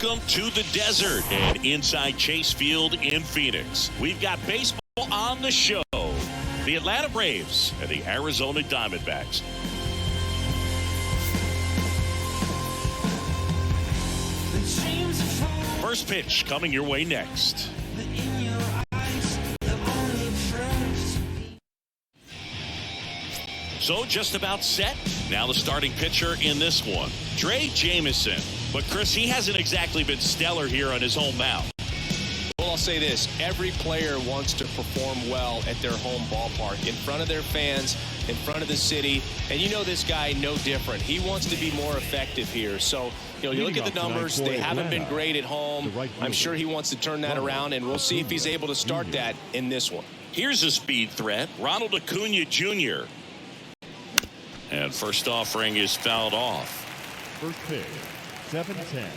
Welcome to the desert and inside Chase Field in Phoenix. We've got baseball on the show. The Atlanta Braves and the Arizona Diamondbacks. First pitch coming your way next. So just about set. Now the starting pitcher in this one, Trey Jamison. But Chris, he hasn't exactly been stellar here on his home mound. Well, I'll say this. Every player wants to perform well at their home ballpark, in front of their fans, in front of the city. And you know this guy no different. He wants to be more effective here. So, you look at the numbers. They haven't been great at home. I'm sure he wants to turn that around, and we'll see if he's able to start that in this one. Here's a speed threat, Ronald Acuna Jr. And first offering is fouled off. First pitch, 7-10.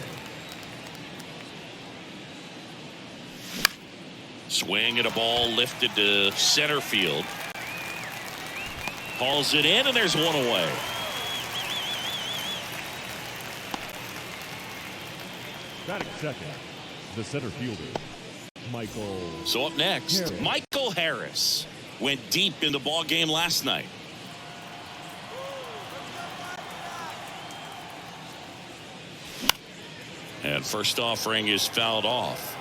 Swing and a ball lifted to center field. Hauls it in, and there's one away. Batting second, the center fielder, Michael. So up next, Harris. Michael Harris went deep in the ball game last night. And first offering is fouled off.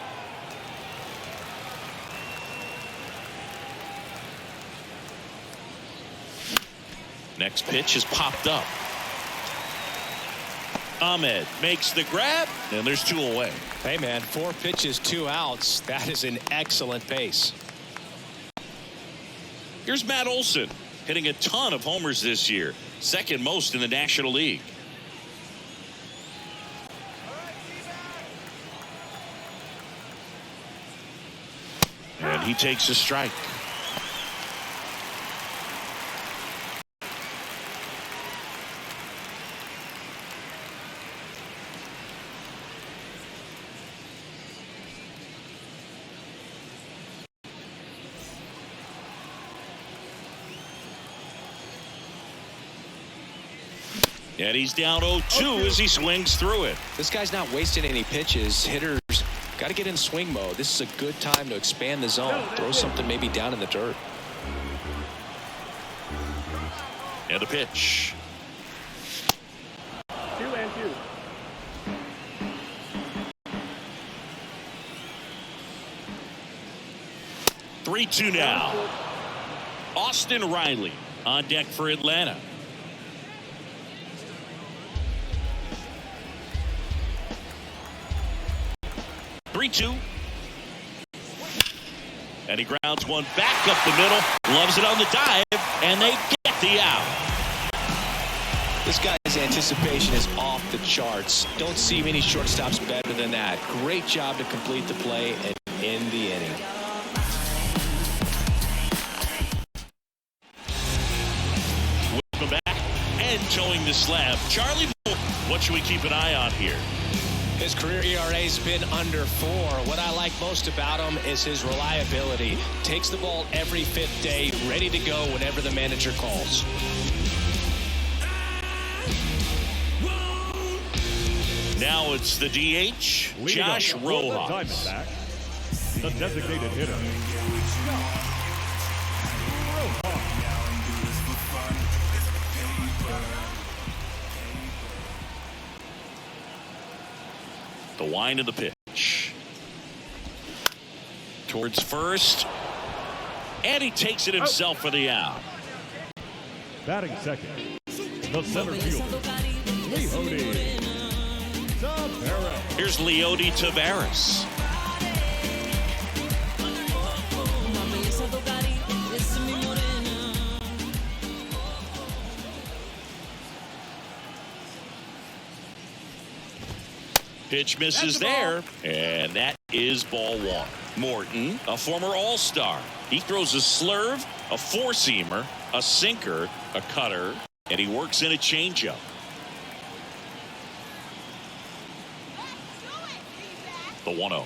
Next pitch is popped up. Ahmed makes the grab, and there's two away. Hey, man, 4 pitches, 2 outs. That is an excellent pace. Here's Matt Olson, hitting a ton of homers this year, second most in the National League. And he takes a strike. And he's down 0-2 as he swings through it. This guy's not wasting any pitches. Hitters got to get in swing mode. This is a good time to expand the zone. Throw something maybe down in the dirt. And the pitch. 2-2. Three, 2 now. Austin Riley on deck for Atlanta. Three-two. And he grounds one back up the middle. Loves it on the dive. And they get the out. This guy's anticipation is off the charts. Don't see many shortstops better than that. Great job to complete the play and end the inning. Welcome back and towing the slab. Charlie, what should we keep an eye on here? His career ERA's been under 4. What I like most about him is his reliability. Takes the ball every 5th day, ready to go whenever the manager calls. Now it's the DH, Josh Rojas. Diamondbacks, the designated hitter. The wind of the pitch. Towards first. And he takes it himself for the out. Batting second, the center fielder, Leody Taveras. Here's Leody Taveras. Pitch misses there, and that is ball 1. Morton, a former All-Star. He throws a slurve, a four-seamer, a sinker, a cutter, and he works in a changeup. The 1-0.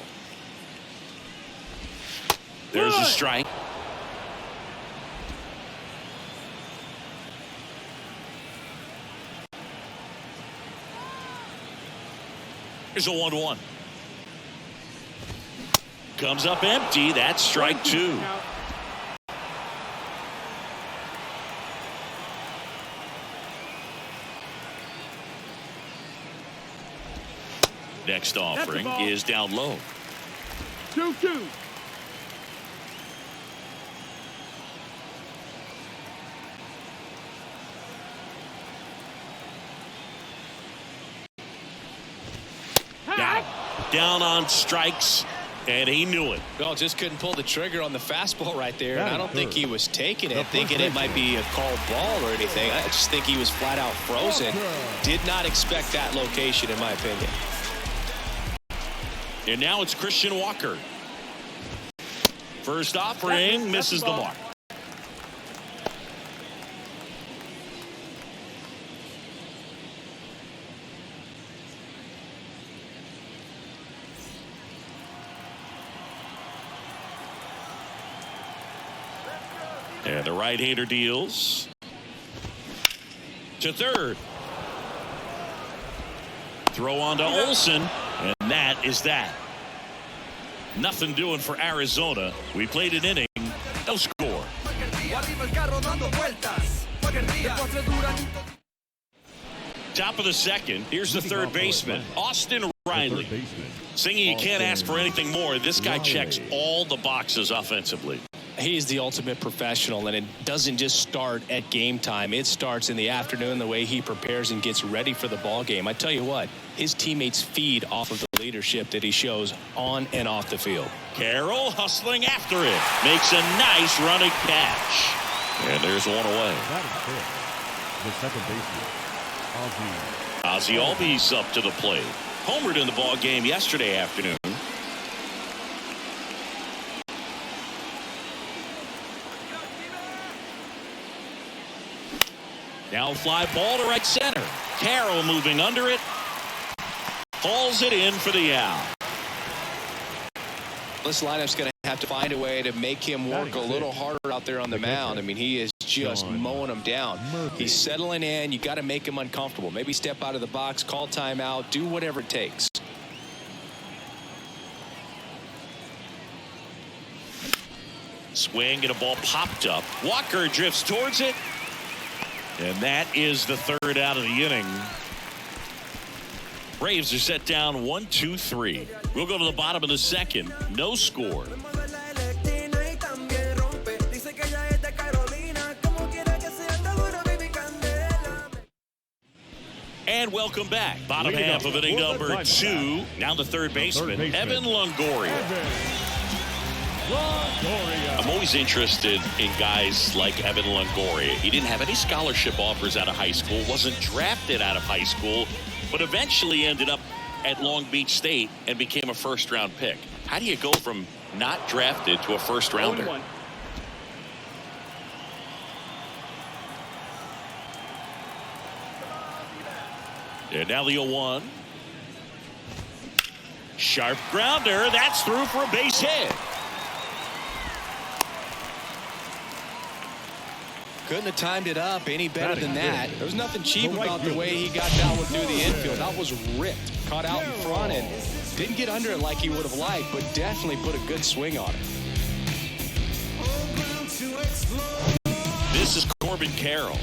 There's a strike. Here's a 1-1. Comes up empty. That's strike two. Next offering is down low. 2-2. Down on strikes, and he knew it. Well, just couldn't pull the trigger on the fastball right there. And I don't think he was taking it, thinking it might be a called ball or anything. I just think he was flat out frozen. Did not expect that location, in my opinion. And now it's Christian Walker. First offering misses the mark. And the right-hander deals to third. Throw on to Olsen, and that is that. Nothing doing for Arizona. We played an inning, no score. Top of the second. Here's the third baseman, Austin Riley. Singing you can't ask for anything more. This guy checks all the boxes offensively. He's the ultimate professional, and it doesn't just start at game time. It starts in the afternoon, the way he prepares and gets ready for the ball game. I tell you what, his teammates feed off of the leadership that he shows on and off the field. Carroll hustling after it. Makes a nice running catch. And there's one away. The second baseman, Ozzie Albies up to the plate. Homered in the ball game yesterday afternoon. Now fly ball to right center. Carroll moving under it. Hauls it in for the out. This lineup's going to have to find a way to make him work a little harder out there on the mound. I mean, he is just mowing them down. He's settling in. You got to make him uncomfortable. Maybe step out of the box, call timeout, do whatever it takes. Swing and a ball popped up. Walker drifts towards it. And that is the third out of the inning. Braves are set down 1-2-3. We'll go to the bottom of the second. No score. And welcome back. Bottom half of inning number 2. Now the third baseman, Evan Longoria. I'm always interested in guys like Evan Longoria. He didn't have any scholarship offers out of high school, wasn't drafted out of high school, but eventually ended up at Long Beach State and became a first-round pick. How do you go from not drafted to a first-rounder? And now the 0-1. Sharp grounder. That's through for a base hit. Couldn't have timed it up any better than that. There was nothing cheap about the way he got down through the infield. That was ripped. Caught out in front and didn't get under it like he would have liked, but definitely put a good swing on it. This is Corbin Carroll.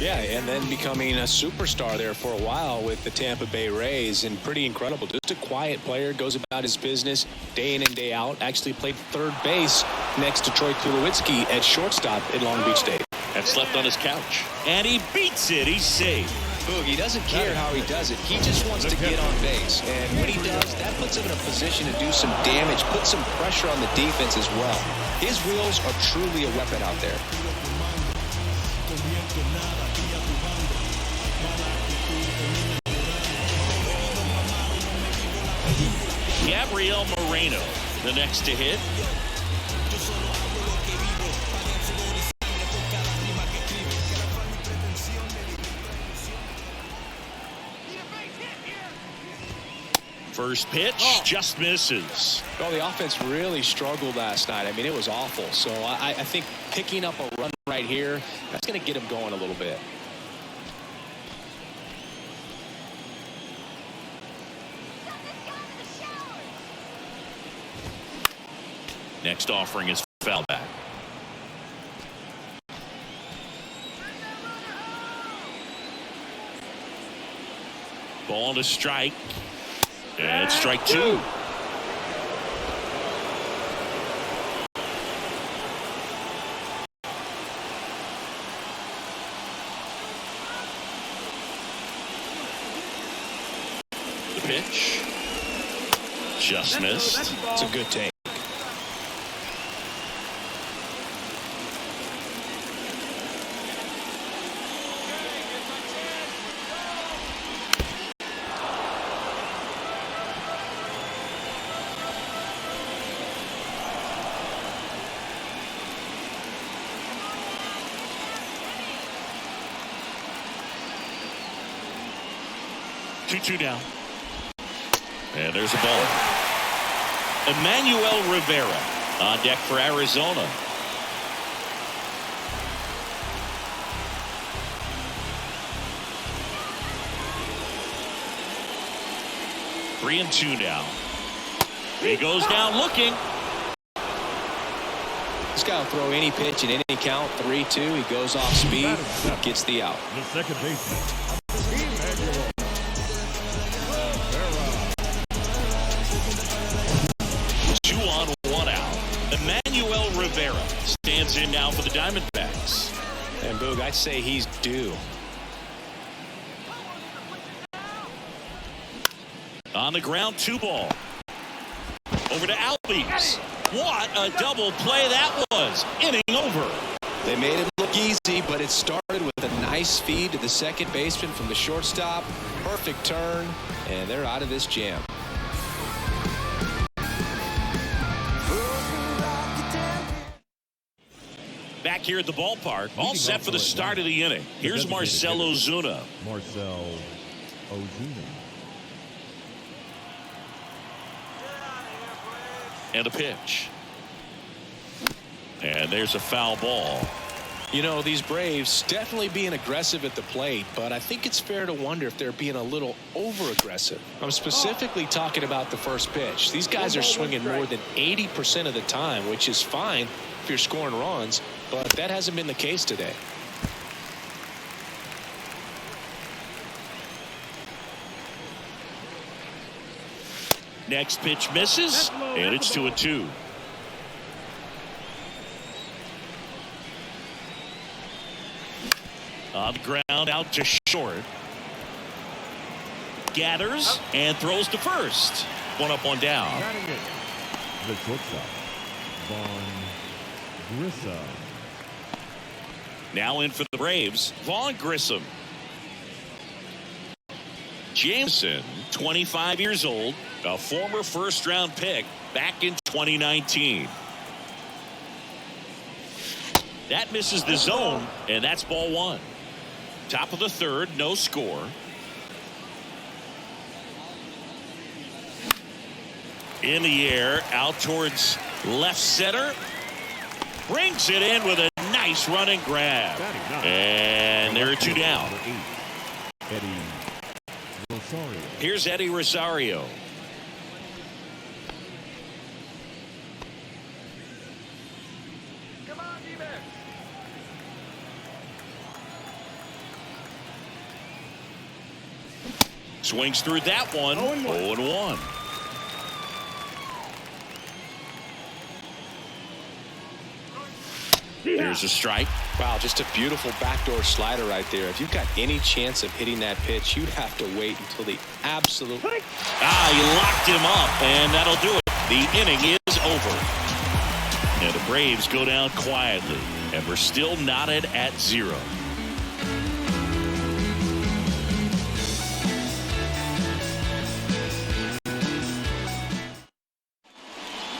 Yeah, and then becoming a superstar there for a while with the Tampa Bay Rays, and pretty incredible. Just a quiet player, goes about his business day in and day out. Actually played third base next to Troy Tulowitzki at shortstop at Long Beach State. And slept on his couch. And he beats it. He's safe. Boog, he doesn't care how he does it. He just wants to get on base. And when he does, that puts him in a position to do some damage, put some pressure on the defense as well. His wheels are truly a weapon out there. Gabriel Moreno, the next to hit. First pitch just misses. Well, the offense really struggled last night. I mean, it was awful. So I think picking up a run right here, that's going to get him going a little bit. Next offering is foul back. Ball to strike. And strike two. The pitch. Just missed. It's a good take. Two down. And there's a ball. Emmanuel Rivera on deck for Arizona. Three and two now. He goes down looking. This guy will throw any pitch in any count. 3-2. He goes off speed, gets the out. The second baseman. 2 on, 1 out. Emmanuel Rivera stands in now for the Diamondbacks. And Boog, I'd say he's due. On the ground, 2 ball. Over to Albies. What a double play that was. Inning over. They made it look easy, but it started with a nice feed to the second baseman from the shortstop. Perfect turn, and they're out of this jam. Back here at the ballpark, all set for the start of the inning. Here's Marcell Ozuna. Marcell Ozuna. And a pitch. And there's a foul ball. You know, these Braves definitely being aggressive at the plate, but I think it's fair to wonder if they're being a little over-aggressive. I'm specifically talking about the first pitch. These guys are swinging more than 80% of the time, which is fine if you're scoring runs, but that hasn't been the case today. Next pitch misses, and it's 2-2. On the ground, out to short. Gathers and throws to first. 1 up, 1 down. Batting it. The shortstop, Vaughn Grissom. Now in for the Braves, Vaughn Grissom. Jameson, 25 years old, a former first-round pick back in 2019. That misses the zone, and that's ball 1. Top of the third, no score. In the air, out towards left center. Brings it in with a nice running grab. And there are 2 down. Eddie Rosario. Here's Eddie Rosario. Swings through that one. 0-1. There's a strike. Wow, just a beautiful backdoor slider right there. If you've got any chance of hitting that pitch, you'd have to wait until the absolute... He locked him up, and that'll do it. The inning is over. And the Braves go down quietly, and we're still knotted at 0.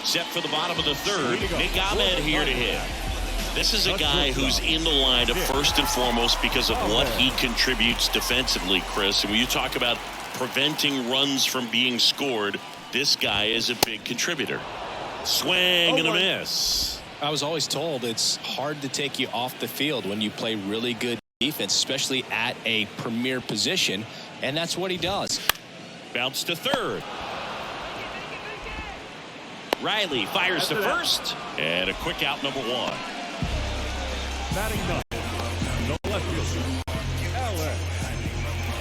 Set for the bottom of the third. Nick Ahmed here to hit. This is a guy who's in the lineup first and foremost because of what he contributes defensively, Chris. And when you talk about preventing runs from being scored, this guy is a big contributor. Swing and a miss. I was always told it's hard to take you off the field when you play really good defense, especially at a premier position, and that's what he does. Bounce to third. Riley fires to first, and a quick out, number 1. Batting ninth, the left fielder,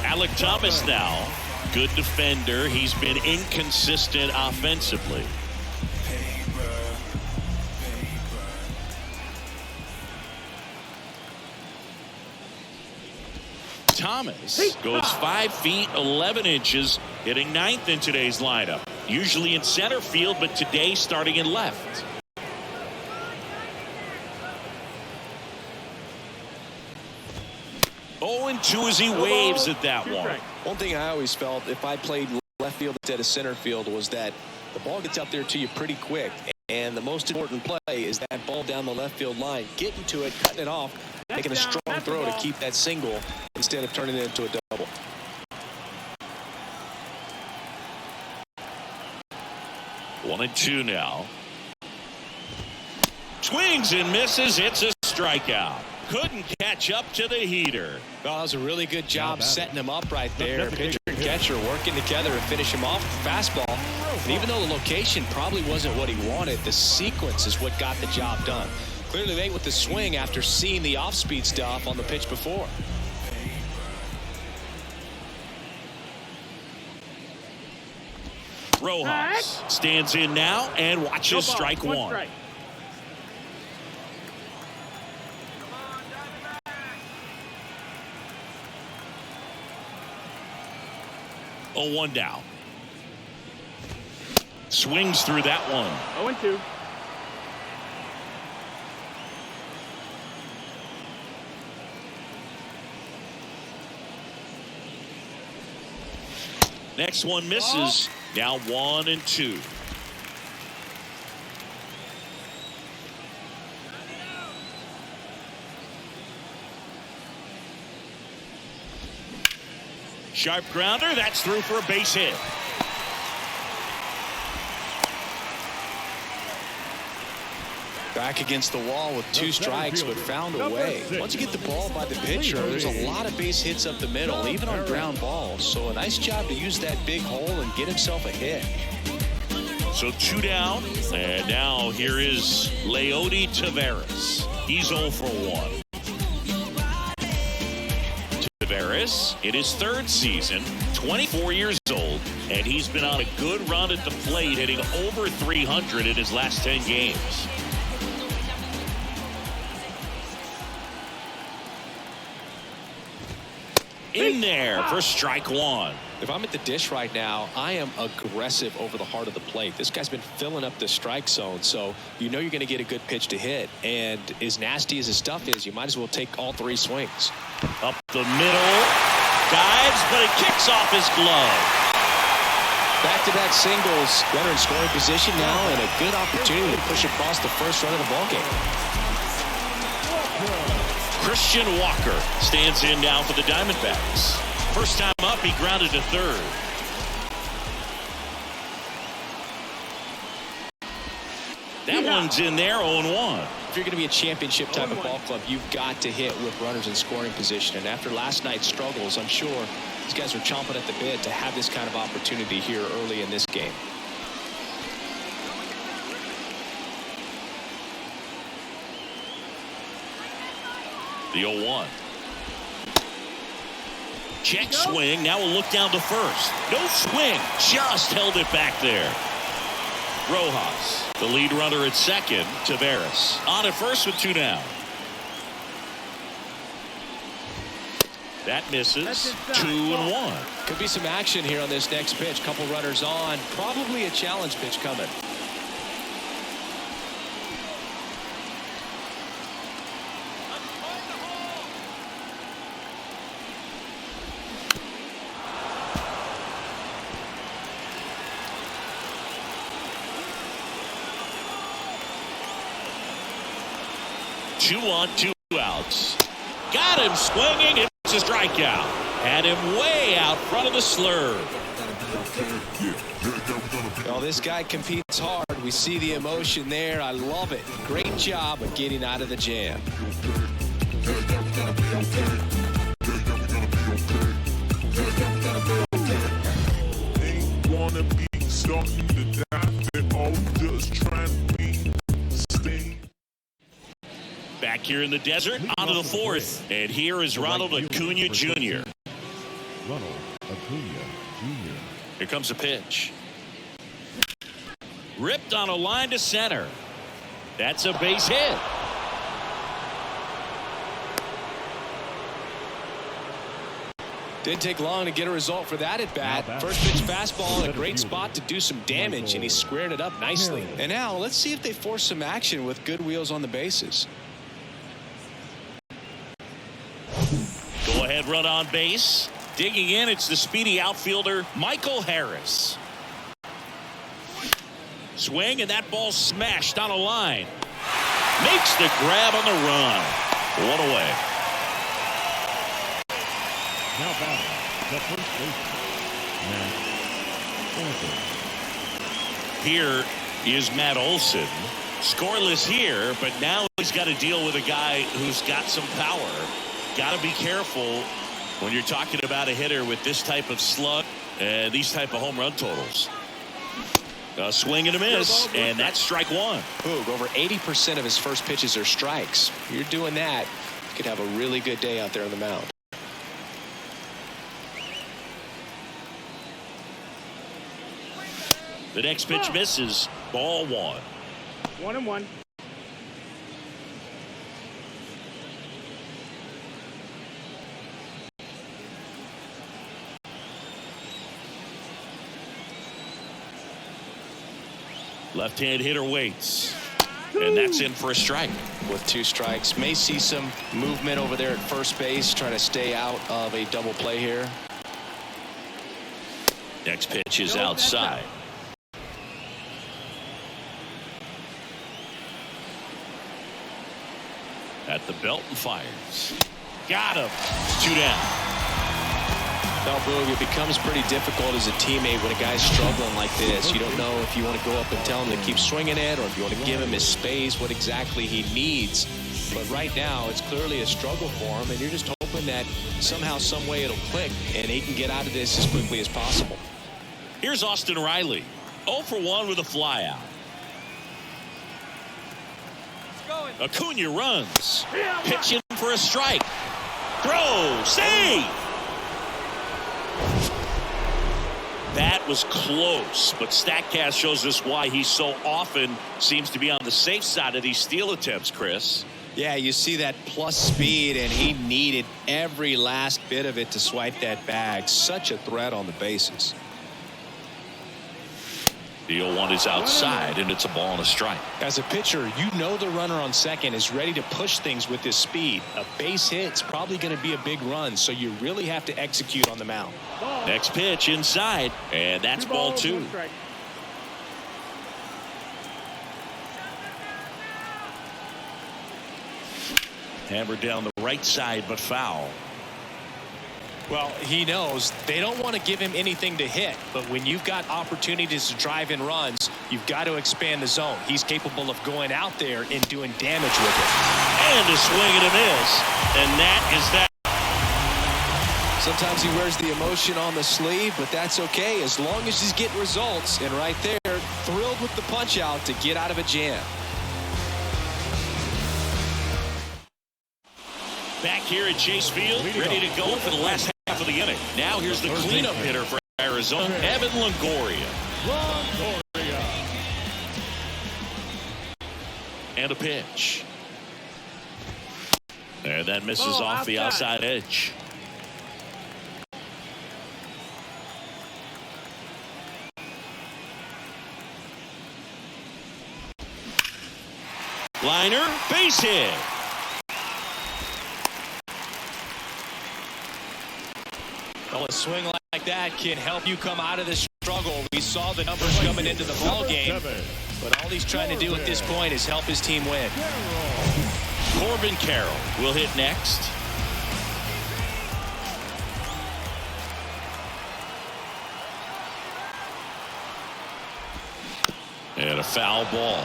Alec Thomas now, good defender. He's been inconsistent offensively. Thomas goes 5 feet 11 inches, hitting 9th in today's lineup. Usually in center field, but today starting in left. And 2 as he waves at that one. One thing I always felt if I played left field instead of center field was that the ball gets up there to you pretty quick. And the most important play is that ball down the left field line, getting to it, cutting it off, making a strong throw to keep that single instead of turning it into a double. One and 2 now. Swings and misses. It's a strikeout. Couldn't catch up to the heater. Well, that was a really good job setting him up right there. Pitcher and catcher working together to finish him off with a fastball. And even though the location probably wasn't what he wanted, the sequence is what got the job done. Clearly late with the swing after seeing the off-speed stuff on the pitch before. Rojas stands in now and watches strike 1. Oh, 1 down. Swings through that one. 0-2. Next one misses. Now 1 and 2. Sharp grounder. That's through for a base hit. Back against the wall with 2 strikes, but found a way. Once you get the ball by the pitcher, there's a lot of base hits up the middle, even on ground balls. So a nice job to use that big hole and get himself a hit. So 2 down, and now here is Leody Taveras. He's 0 for 1. Taveras in his 3rd season, 24 years old, and he's been on a good run at the plate, hitting over 300 in his last 10 games. In there for strike 1. If I'm at the dish right now, I am aggressive over the heart of the plate. This guy's been filling up the strike zone, so you know you're going to get a good pitch to hit. And as nasty as his stuff is, you might as well take all 3 swings. Up the middle, dives, but it kicks off his glove. Back-to-back singles, runner in scoring position now, and a good opportunity to push across the first run of the ballgame. Christian Walker stands in now for the Diamondbacks. First time up, he grounded to 3rd. That one's in there, 0-1. If you're going to be a championship type of ball club, you've got to hit with runners in scoring position. And after last night's struggles, I'm sure these guys are chomping at the bit to have this kind of opportunity here early in this game. The 0-1. Check swing. Now we'll look down to first. No swing. Just held it back there. Rojas, the lead runner at second. Taveras on at first with 2 down. That misses. 2-1. Could be some action here on this next pitch. Couple runners on. Probably a challenge pitch coming. Two on, 2 outs. Got him swinging. It's a strikeout. Had him way out front of the slurve. Well, this guy competes hard. We see the emotion there. I love it. Great job of getting out of the jam. Ain't wanna be starting to die. They're all just Back here in the desert, onto the fourth. And here is Ronald Acuna Jr. Ronald Acuna Jr. Here comes a pitch. Ripped on a line to center. That's a base hit. Didn't take long to get a result for that at bat. First pitch fastball in a great spot to do some damage, and he squared it up nicely. And now let's see if they force some action with good wheels on the bases. Go ahead run on base. Digging in, it's the speedy outfielder Michael Harris. Swing, and that ball smashed on a line. Makes the grab on the run. One away. Now batting the first baseman, Matt Olson. Here is Matt Olson. Scoreless here, but now he's got to deal with a guy who's got some power. Got to be careful when you're talking about a hitter with this type of slug and these type of home run totals. A swing and a miss, and that's strike one. Boog, over 80% of his first pitches are strikes. You're doing that, you could have a really good day out there on the mound. The next pitch misses. Ball one. 1-1. Left-hand hitter waits. And that's in for a strike. With 2 strikes, may see some movement over there at first base, trying to stay out of a double play here. Next pitch is outside. At the belt and fires. Got him. 2 down. Now, Boog, it becomes pretty difficult as a teammate when a guy's struggling like this. You don't know if you want to go up and tell him to keep swinging it, or if you want to give him his space, what exactly he needs. But right now, it's clearly a struggle for him, and you're just hoping that somehow, some way it'll click, and he can get out of this as quickly as possible. Here's Austin Riley. 0 for 1 with a flyout. Acuna runs. Pitching for a strike. Throw. Save. That was close, but StatCast shows us why he so often seems to be on the safe side of these steal attempts, Chris. Yeah, you see that plus speed, and he needed every last bit of it to swipe that bag. Such a threat on the bases. The 0-1 is outside, and it's a ball and a strike. As a pitcher, you know the runner on second is ready to push things with his speed. A base hit's probably going to be a big run, so you really have to execute on the mound. Next pitch inside, and that's ball 2. Hammered down the right side, but foul. Well, he knows they don't want to give him anything to hit, but when you've got opportunities to drive in runs, you've got to expand the zone. He's capable of going out there and doing damage with it. And a swing and a miss, and that is that. Sometimes he wears the emotion on the sleeve, but that's okay as long as he's getting results. And right there, thrilled with the punch out to get out of a jam. Back here at Chase Field, ready to go for the last half of the inning. Now here's the cleanup hitter for Arizona, Evan Longoria. And a pitch. And that misses off the outside edge. Liner, base hit. Well, a swing like that can help you come out of this struggle. We saw the numbers coming into the ball game, but all he's trying to do at this point is help his team win. Corbin Carroll will hit next. And a foul ball.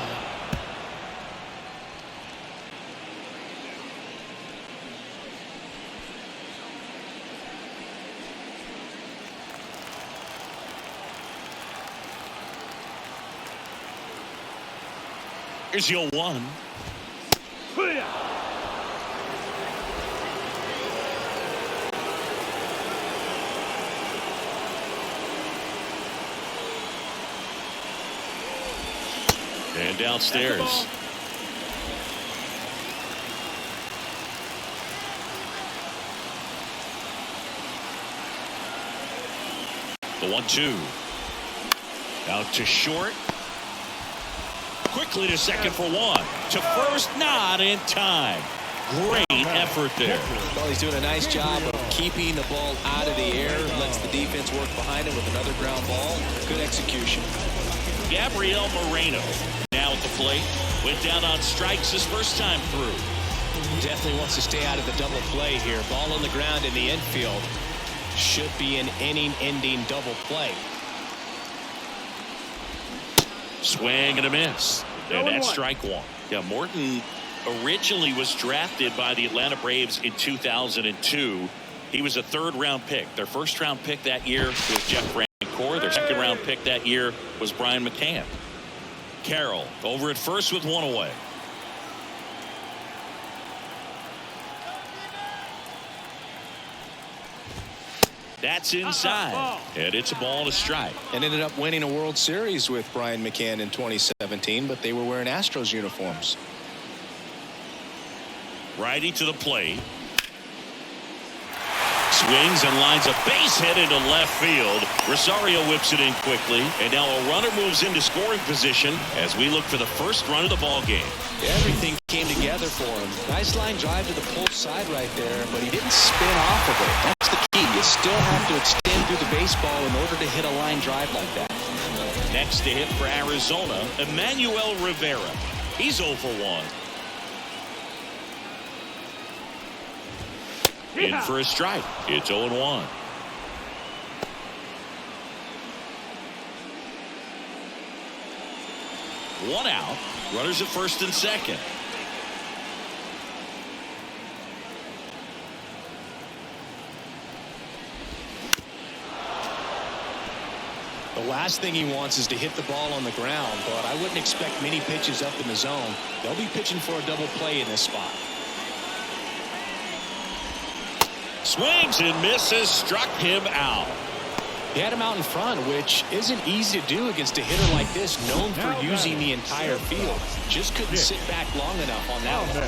Here's your 1. And downstairs. The 1-2. Out to short. Quickly to second for one. To first, not in time. Great effort there. Well, he's doing a nice job of keeping the ball out of the air. Lets the defense work behind him with another ground ball. Good execution. Gabriel Moreno now at the plate. Went down on strikes his first time through. Definitely wants to stay out of the double play here. Ball on the ground in the infield. Should be an inning-ending double play. Swing and a miss. And that's strike one. Yeah, Morton originally was drafted by the Atlanta Braves in 2002. He was a third-round pick. Their first-round pick that year was Jeff Francoeur. Their second-round pick that year was Brian McCann. Carroll over at first with one away. That's inside. And it's a ball and a strike. And ended up winning a World Series with Brian McCann in 2017, but they were wearing Astros uniforms. Righty to the plate. Swings and lines a base hit into left field. Rosario whips it in quickly, and now a runner moves into scoring position as we look for the first run of the ball game. Everything came together for him. Nice line drive to the pull side right there, but he didn't spin off of it. That's the key. You still have to extend through the baseball in order to hit a line drive like that. Next to hit for Arizona, Emmanuel Rivera. He's 0 for 1. In for a strike. It's 0-1. One out. Runners at first and second. The last thing he wants is to hit the ball on the ground, but I wouldn't expect many pitches up in the zone. They'll be pitching for a double play in this spot. Swings and misses, struck him out. He had him out in front, which isn't easy to do against a hitter like this, known for using the entire field. Just couldn't sit back long enough on that one.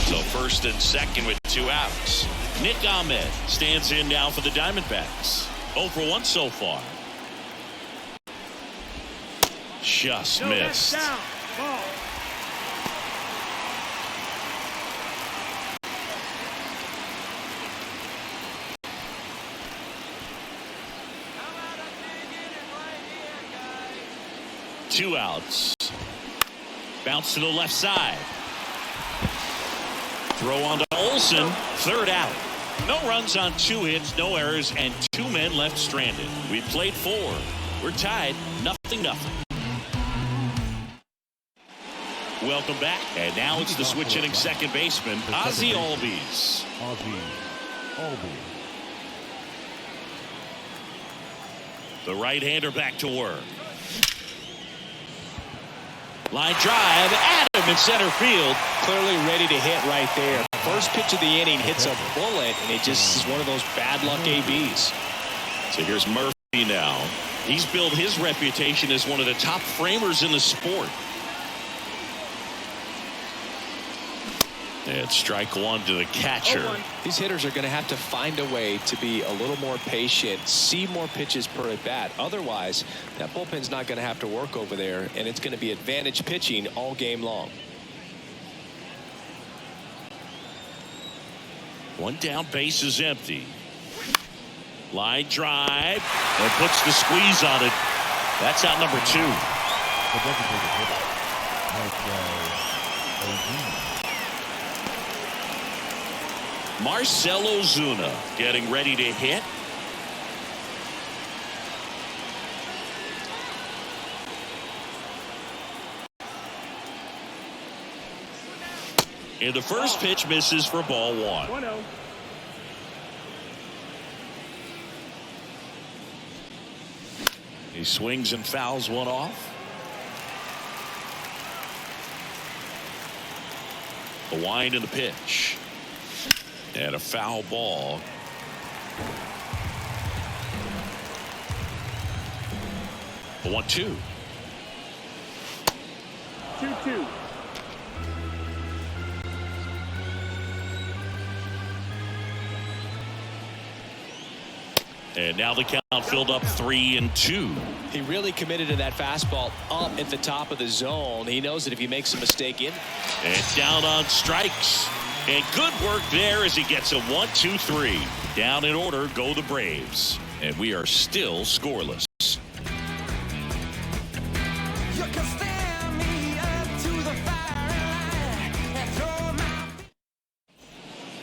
So first and second with 2 outs. Nick Ahmed stands in now for the Diamondbacks. 0 for 1 so far. Just missed. Two outs. Bounce to the left side. Throw on to Olsen. Third out. No runs on 2 hits, no errors, and 2 men left stranded. We played 4. We're tied, 0-0. Welcome back. And now it's the switch hitting second baseman, Ozzie Albies. The right-hander back to work. Line drive at him in center field. Clearly ready to hit right there. First pitch of the inning hits a bullet, and it just is one of those bad luck ABs. So here's Murphy now. He's built his reputation as one of the top framers in the sport. And strike one to the catcher. These hitters are going to have to find a way to be a little more patient, see more pitches per at bat. Otherwise, that bullpen's not going to have to work over there, and it's going to be advantage pitching all game long. One down, base is empty. Line drive and puts the squeeze on it. That's out number 2. Marcell Ozuna getting ready to hit. And the first pitch misses for ball 1. He swings and fouls one off. The wind and the pitch. And a foul ball. 1-2. 2-2. And now the count filled up 3-2. He really committed to that fastball up at the top of the zone. He knows that if he makes a mistake in. And down on strikes. And good work there as he gets a 1-2-3. Down in order go the Braves. And we are still scoreless.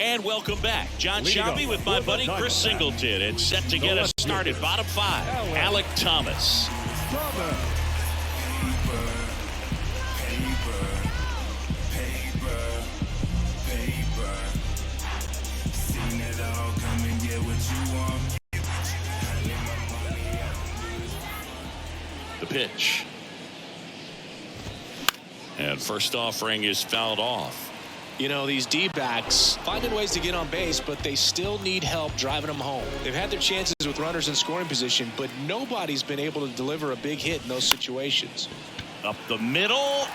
And welcome back. John Shabby with my buddy Chris Singleton. And set to get us started. Bottom 5. Alec Thomas. The pitch. And first offering is fouled off. You know, these D-backs finding ways to get on base, but they still need help driving them home. They've had their chances with runners in scoring position, but nobody's been able to deliver a big hit in those situations. Up the middle.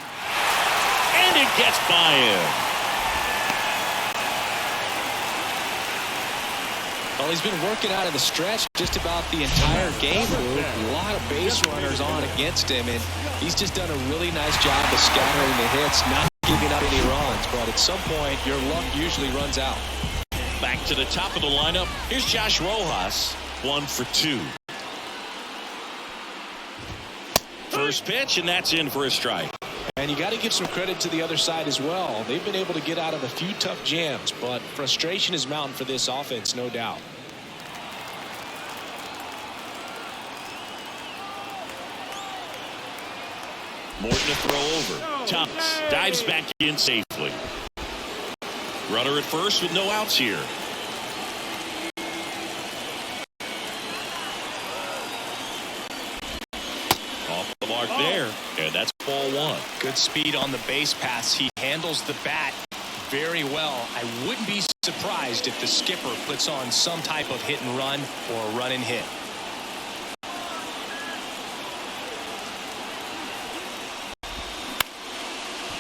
And it gets by him. Well, he's been working out of the stretch just about the entire game. A lot of base runners on against him, and he's just done a really nice job of scattering the hits, not giving up any runs. But at some point, your luck usually runs out. Back to the top of the lineup. Here's Josh Rojas. 1 for 2. First pitch, and that's in for a strike. And you got to give some credit to the other side as well. They've been able to get out of a few tough jams, but frustration is mounting for this offense, no doubt. Morton to throw over. Thomas dives back in safely. Runner at first with no outs here. Off the mark there, and that's ball 1. Good speed on the base pass. He handles the bat very well. I wouldn't be surprised if the skipper puts on some type of hit and run or a run and hit.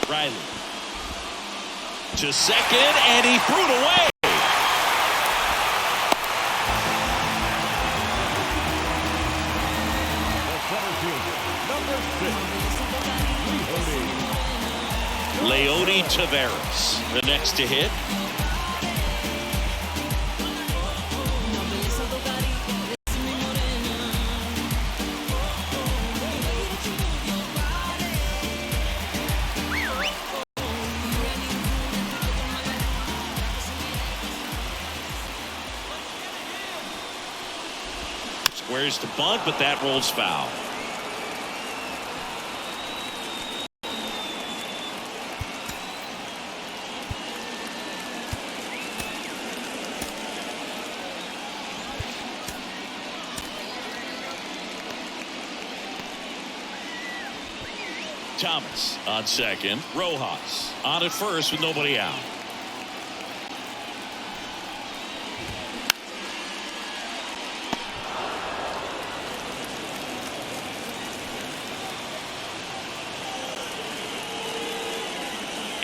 Riley to second, and he threw it away. Leody Taveras, the next to hit. Squares the bunt, but that rolls foul. Thomas on second. Rojas on at first with nobody out.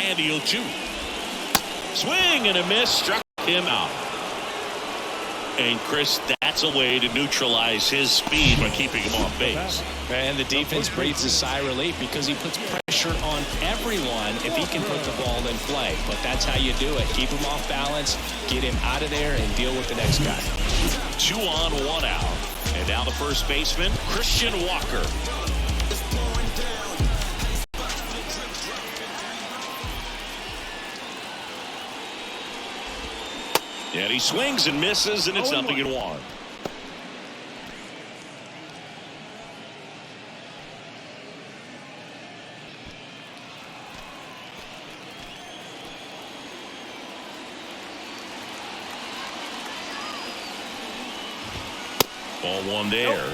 And he'll shoot. Swing and a miss, struck him out. And Chris, that's a way to neutralize his speed by keeping him off base. And the defense breathes a sigh of relief because he puts pressure on everyone if he can put the ball in play. But that's how you do it. Keep him off balance, get him out of there, and deal with the next guy. 2 on, 1 out. And now the first baseman, Christian Walker. And he swings and misses, and it's 0-1. Ball 1 there.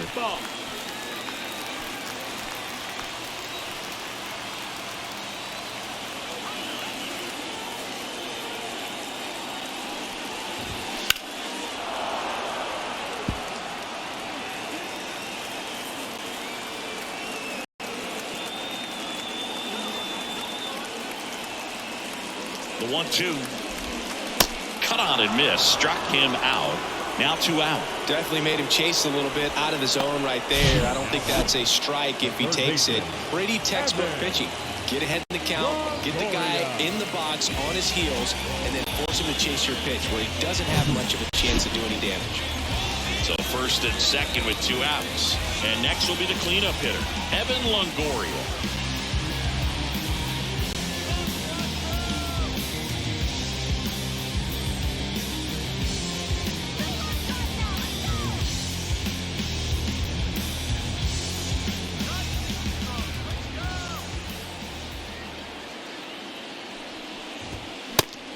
The 1-2. Cut on and miss. Struck him out. Now 2 out. Definitely made him chase a little bit out of the zone right there. I don't think that's a strike if he takes it. Pretty textbook pitching. Get ahead in the count, get the guy in the box on his heels, and then force him to chase your pitch where he doesn't have much of a chance to do any damage. So first and second with 2 outs. And next will be the cleanup hitter, Evan Longoria.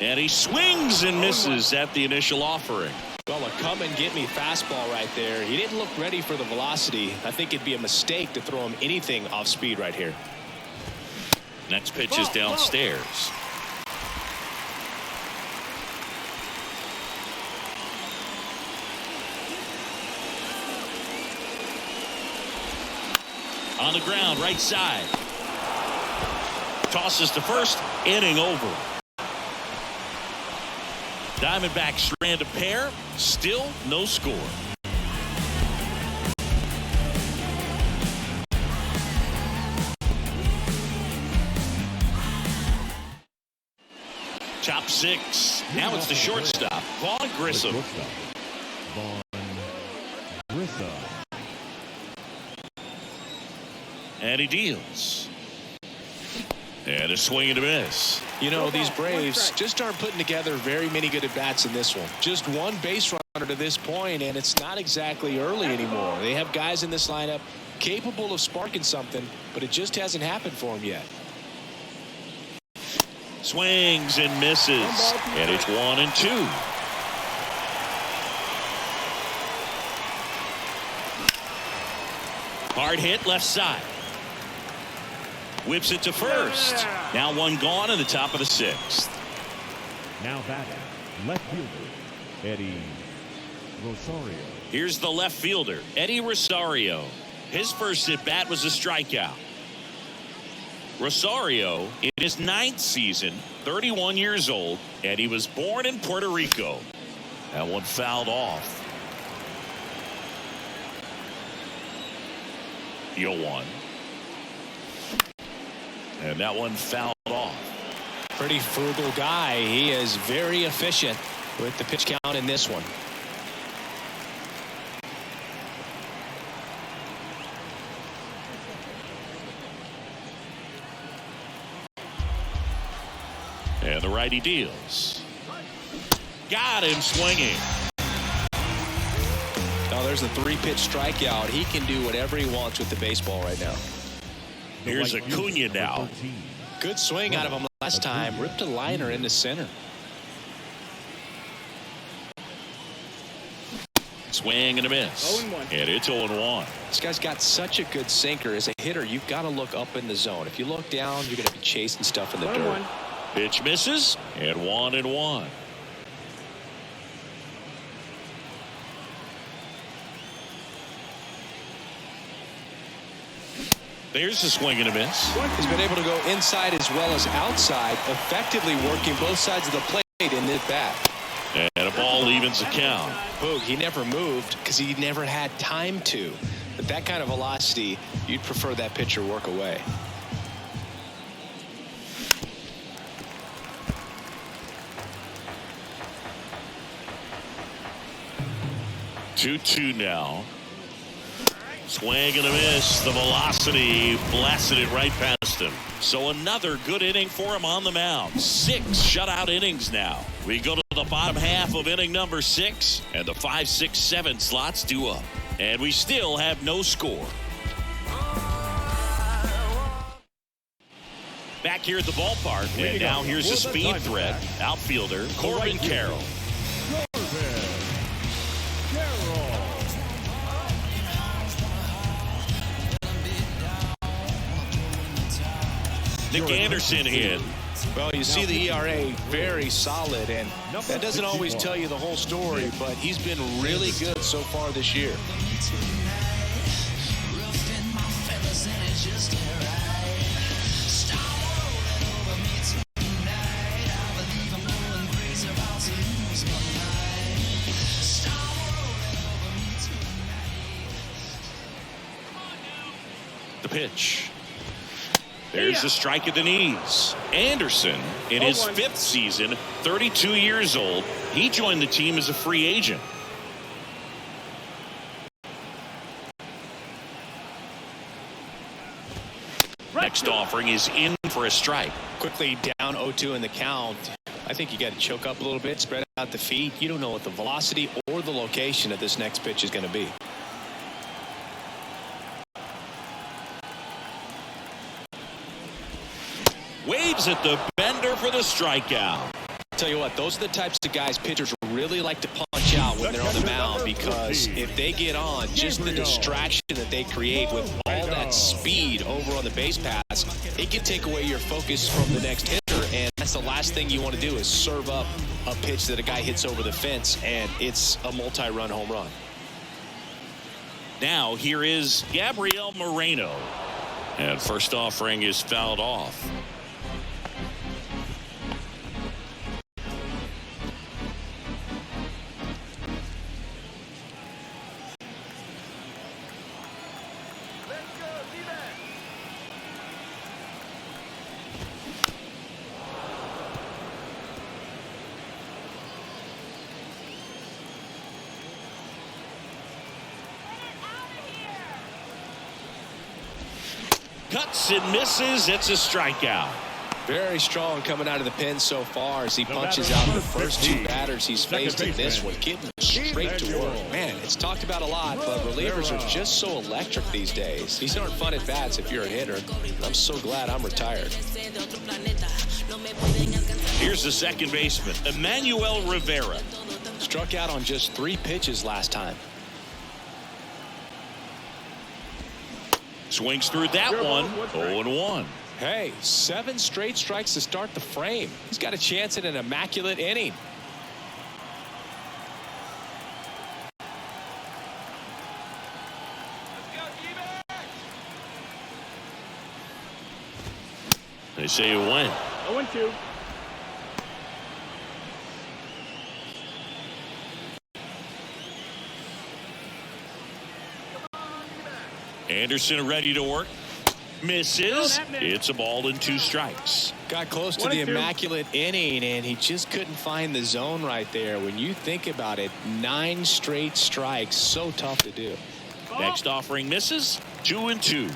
And he swings and misses at the initial offering. Well, a come-and-get-me fastball right there. He didn't look ready for the velocity. I think it'd be a mistake to throw him anything off speed right here. Next pitch is downstairs. On the ground, right side. Tosses to first, inning over. Diamondbacks strand a pair, still no score. Top 6. Now it's the shortstop, Vaughn Grissom. Vaughn Grissom. And he deals. And a swing and a miss. You know, these Braves just aren't putting together very many good at-bats in this one. Just one base runner to this point, and it's not exactly early anymore. They have guys in this lineup capable of sparking something, but it just hasn't happened for them yet. Swings and misses. And it's 1-2. Hard hit left side. Whips it to first. Now 1 gone in the top of the 6th. Now batting, left fielder, Eddie Rosario. Here's the left fielder, Eddie Rosario. His first at bat was a strikeout. Rosario in his 9th season, 31 years old, and he was born in Puerto Rico. That one fouled off. The 0-1. And that one fouled off. Pretty frugal guy. He is very efficient with the pitch count in this one. And the righty deals. Got him swinging. Now there's a 3-pitch strikeout. He can do whatever he wants with the baseball right now. Here's Acuna now. Good swing out of him last time. Ripped a liner into center. Swing and a miss. 0-1. And it's 0-1. This guy's got such a good sinker. As a hitter, you've got to look up in the zone. If you look down, you're going to be chasing stuff in the dirt. Pitch misses. And 1-1. There's a swing and a miss. He's been able to go inside as well as outside, effectively working both sides of the plate in this bat. And a ball evens the count. Boog, he never moved because he never had time to. But that kind of velocity, you'd prefer that pitcher work away. Two now. Swing and a miss. The velocity blasted it right past him. So another good inning for him on the mound. 6 shutout innings now. We go to the bottom half of inning number 6, and the 5, 6, 7 slots due up. And we still have no score. Back here at the ballpark, and now here's a speed threat. Outfielder Corbin Carroll. Nick Anderson in. Well, you see the ERA very solid, and that doesn't always tell you the whole story, but he's been really good so far this year. The pitch. There's a strike at the knees. Anderson, in his 5th season, 32 years old. He joined the team as a free agent. Next offering is in for a strike. Quickly down 0-2 in the count. I think you got to choke up a little bit, spread out the feet. You don't know what the velocity or the location of this next pitch is going to be. Waves at the bender for the strikeout. Tell you what, those are the types of guys pitchers really like to punch out when they're on the mound, because if they get on, just the distraction that they create with all that speed over on the base pass, it can take away your focus from the next hitter, and that's the last thing you want to do is serve up a pitch that a guy hits over the fence, and it's a multi-run home run. Now here is Gabriel Moreno, and first offering is fouled off. Cuts and misses. It's a strikeout. Very strong coming out of the pen so far as he punches out the first 2 batters he's faced in this one. Getting straight to work. Man, it's talked about a lot, but relievers are just so electric these days. These aren't fun at bats if you're a hitter. I'm so glad I'm retired. Here's the second baseman, Emmanuel Rivera. Struck out on just 3 pitches last time. Swings through that one. 0-1. Hey, 7 straight strikes to start the frame. He's got a chance at an immaculate inning. They say you win. 0-2. Anderson ready to work. Misses. It's a ball and 2 strikes. Got close to the immaculate inning, and he just couldn't find the zone right there. When you think about it, 9 straight strikes, so tough to do. Next offering misses. 2-2.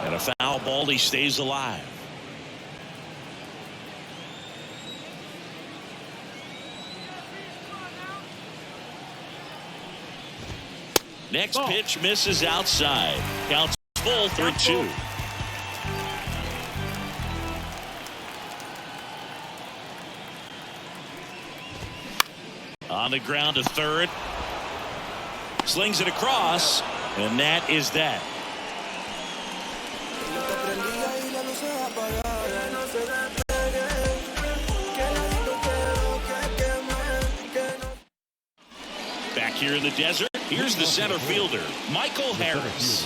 And a foul ball. He stays alive. Next pitch misses outside. Counts full 3-2. On the ground to third. Slings it across, and that is that. Back here in the desert, here's the center fielder, Michael Harris.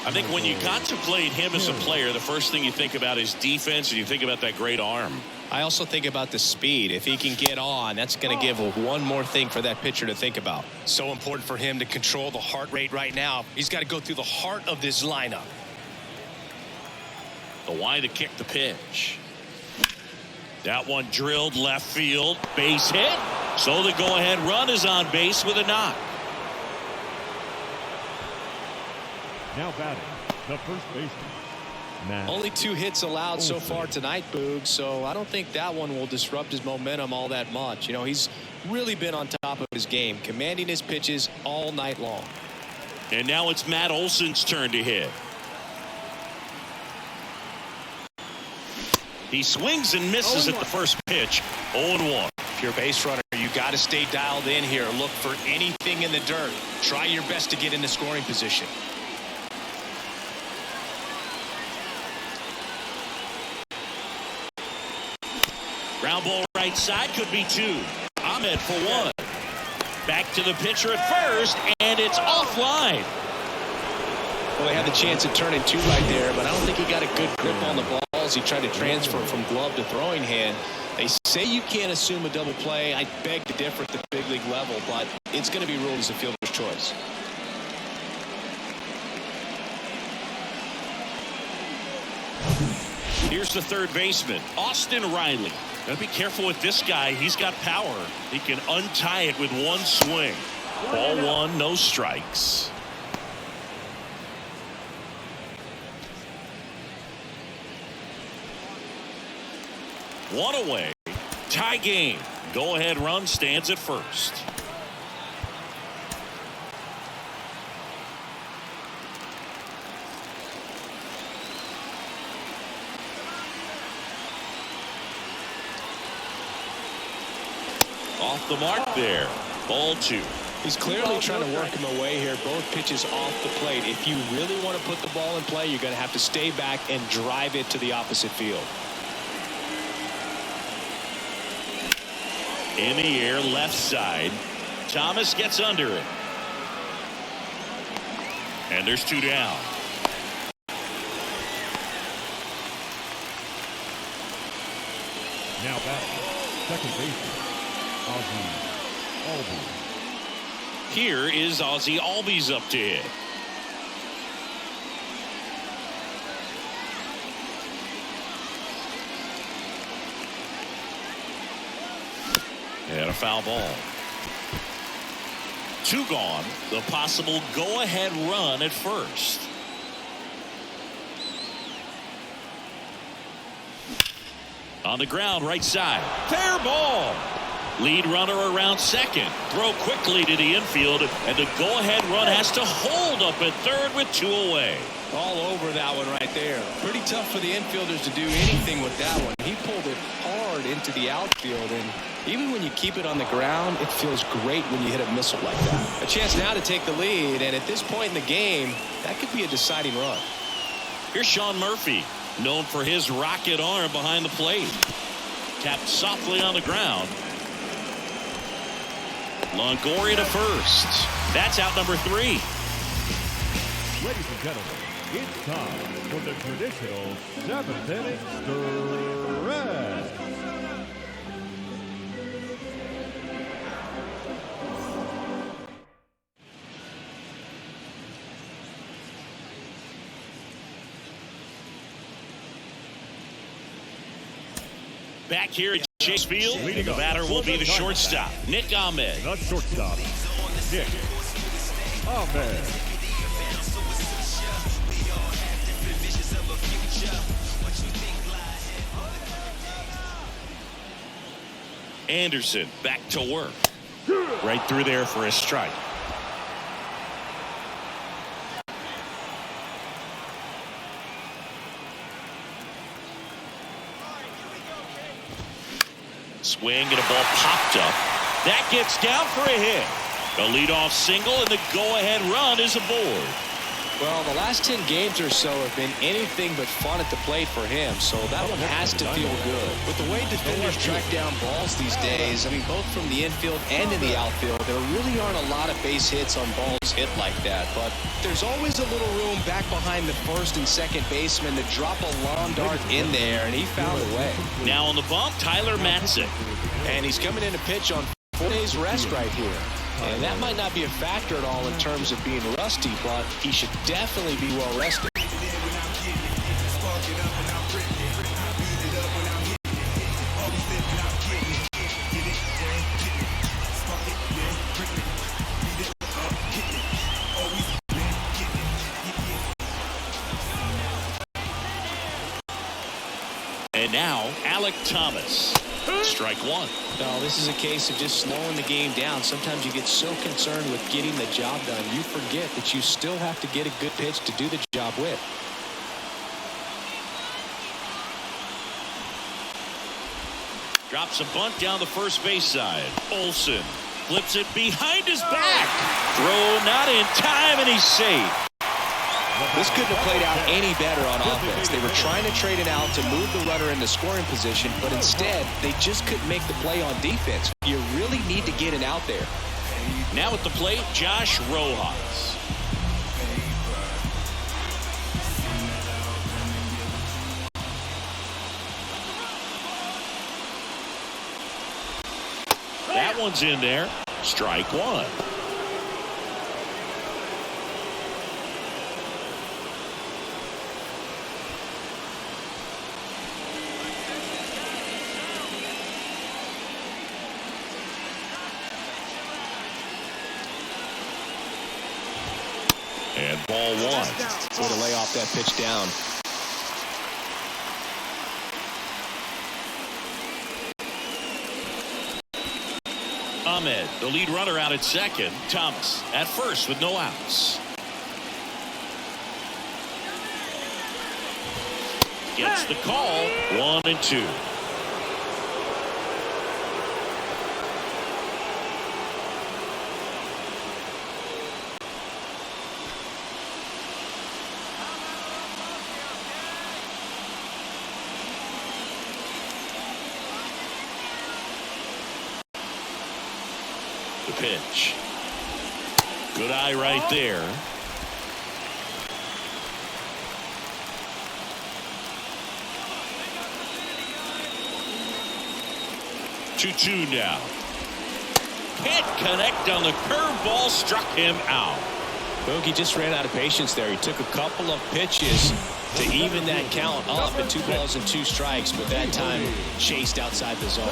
I think when you contemplate him as a player, the first thing you think about is defense, and you think about that great arm. I also think about the speed. If he can get on, that's going to give one more thing for that pitcher to think about. So important for him to control the heart rate right now. He's got to go through the heart of this lineup. The wide to kick the pitch. That one drilled left field. Base hit. So the go-ahead run is on base with a knock. Now batting, the first baseman. Only 2 hits allowed so far tonight, Boog, so I don't think that one will disrupt his momentum all that much. You know, he's really been on top of his game, commanding his pitches all night long. And now it's Matt Olson's turn to hit. He swings and misses at the first pitch. 0-1. If you're a base runner, you got to stay dialed in here. Look for anything in the dirt. Try your best to get into scoring position. Ground ball right side, could be 2. Ahmed for 1. Back to the pitcher at first, and it's offline. Well, they had the chance of turning 2 right there, but I don't think he got a good grip on the ball balls. He tried to transfer from glove to throwing hand. They say you can't assume a double play. I beg to differ at the big league level, but it's going to be ruled as a fielder's choice. Here's the third baseman, Austin Riley. Gotta be careful with this guy. He's got power. He can untie it with one swing. Ball one, no strikes. One away. Tie game. Go ahead run stands at first. Off the mark there. Ball two. He's clearly trying to work him away here. Both pitches off the plate. If you really want to put the ball in play, you're going to have to stay back and drive it to the opposite field. In the air, left side. Thomas gets under it. And there's two down. Now batting, second baseman, Ozzie Albies. Here is Ozzie Albies up to hit. And a foul ball. Two gone. The possible go-ahead run at first. On the ground, right side. Fair ball. Lead runner around second. Throw quickly to the infield, and the go-ahead run has to hold up at third with two away. All over that one right there. Pretty tough for the infielders to do anything with that one. He pulled it hard into the outfield, and even when you keep it on the ground, it feels great when you hit a missile like that. A chance now to take the lead, and at this point in the game, that could be a deciding run. Here's Sean Murphy, known for his rocket arm behind the plate. Tapped softly on the ground. Longoria to first. That's out number three. Ladies and gentlemen, it's time for the traditional seventh-inning stretch. Back here at Chase Field, the batter will be the shortstop, Nick Ahmed. The shortstop, Nick Ahmed. Anderson back to work. Right through there for a strike. Swing and a ball popped up. That gets down for a hit. A leadoff single and the go-ahead run is aboard. Well, the last 10 games or so have been anything but fun at the plate for him, so that one has to feel good. With the way defenders track down balls these days, I mean, both from the infield and in the outfield, there really aren't a lot of base hits on balls hit like that, but there's always a little room back behind the first and second baseman to drop a lawn dart in there, and he found a way. Now on the bump, Tyler Matzik. And he's coming in to pitch on 4 days rest right here. And that might not be a factor at all in terms of being rusty, but he should definitely be well rested. And now, Alek Thomas. Strike one. No, this is a case of just slowing the game down. Sometimes you get so concerned with getting the job done, you forget that you still have to get a good pitch to do the job with. Drops a bunt down the first base side. Olsen flips it behind his back. Throw not in time, and he's safe. This couldn't have played out any better on offense. They were trying to trade it out to move the runner into scoring position, but instead, they just couldn't make the play on defense. You really need to get it out there. Now at the plate, Josh Rojas. That one's in there. Strike one. And ball one. Way to lay off that pitch down. Ahmed, the lead runner, out at second. Thomas at first with no outs. Gets the call. 1-2. The pitch. Good eye right there. Two now. Can't connect on the curveball. Struck him out. Bogey just ran out of patience there. He took a couple of pitches to even that count up at 2 balls and 2 strikes, but that time chased outside the zone.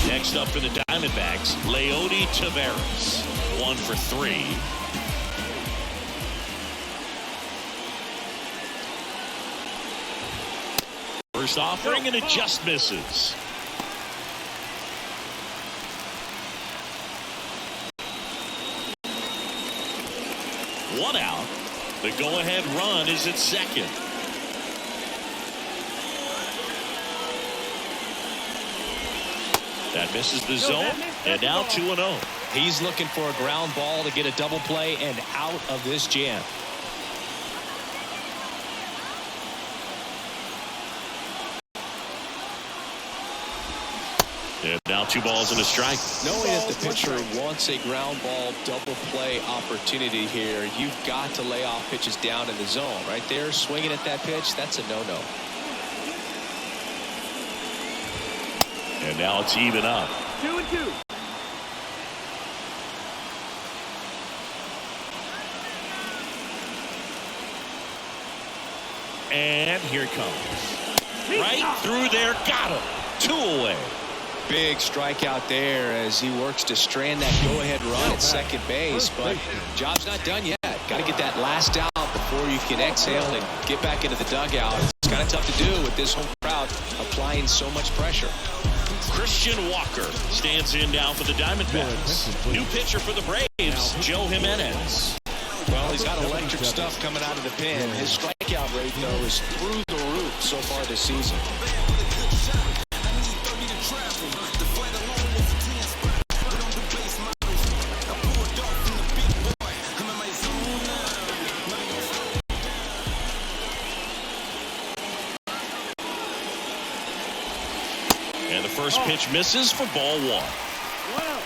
Next up for the Diamondbacks, Leody Taveras. 1 for 3. First offering, and it just misses. One out. The go-ahead run is at second. That misses the zone, and now 2-0. He's looking for a ground ball to get a double play and out of this jam. And now 2 balls and a strike. Knowing that the pitcher wants a ground ball double play opportunity here, you've got to lay off pitches down in the zone. Right there, swinging at that pitch, that's a no-no. And now it's even up. 2-2. And here it comes. Right through there. Got him. 2 away. Big strikeout there as he works to strand that go-ahead run at second base, but job's not done yet. Got to get that last out before you can exhale and get back into the dugout. It's kind of tough to do with this home crowd applying so much pressure. Christian Walker stands in now for the Diamondbacks. New pitcher for the Braves, Joe Jimenez. Well, he's got electric stuff coming out of the pen. His strikeout rate, though, is through the roof so far this season. And the first pitch misses for ball 1. Wow.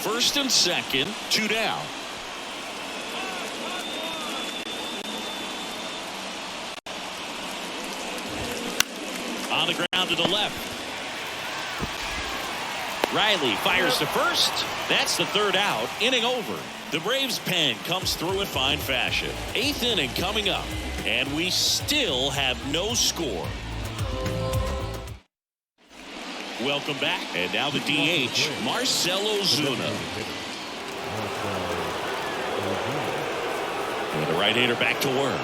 First and second, 2 down. On the ground to the left. Riley fires to first. That's the 3rd out. Inning over. The Braves pen comes through in fine fashion. 8th inning coming up, and we still have no score. Welcome back. And now the DH, Marcell Ozuna. And the right-hander back to work.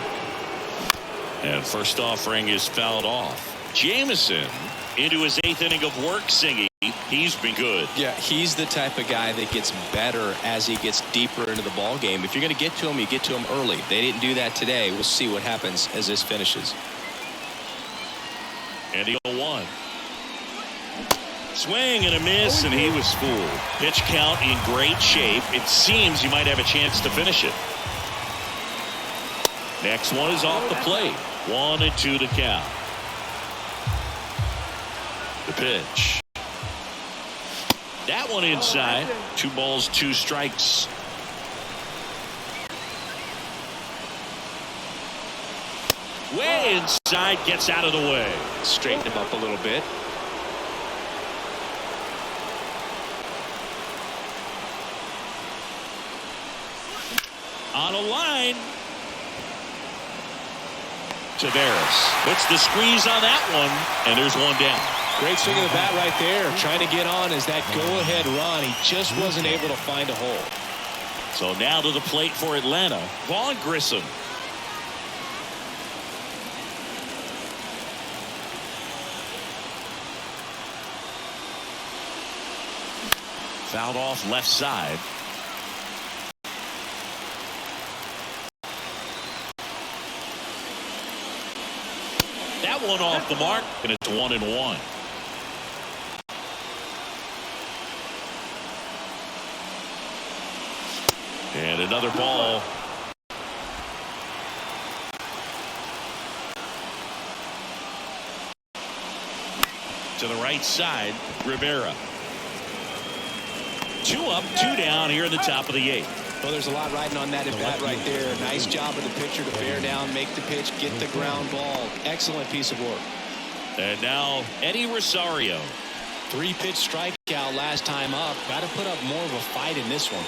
And first offering is fouled off. Jamison into his 8th inning of work singing. He's been good. Yeah, he's the type of guy that gets better as he gets deeper into the ball game. If you're going to get to him, you get to him early. They didn't do that today. We'll see what happens as this finishes. And the 0-1. Swing and a miss, and he was fooled. Pitch count in great shape. It seems he might have a chance to finish it. Next one is off the plate. 1-2 to count. The pitch. That one inside. 2 balls, 2 strikes. Way inside, gets out of the way. Straighten him up a little bit. On a line. Taveras puts the squeeze on that one, and there's one down. Great swing of the bat right there. Trying to get on as that go-ahead run. He just wasn't able to find a hole. So now to the plate for Atlanta, Vaughn Grissom. Fouled off left side. That one off the mark, and it's 1-1. And another ball. To the right side, Rivera. 2 up, 2 down here in the top of the 8th. Well, there's a lot riding on that at bat right there. Nice job of the pitcher to bear down, make the pitch, get the ground ball. Excellent piece of work. And now Eddie Rosario. 3-pitch strikeout last time up. Got to put up more of a fight in this one.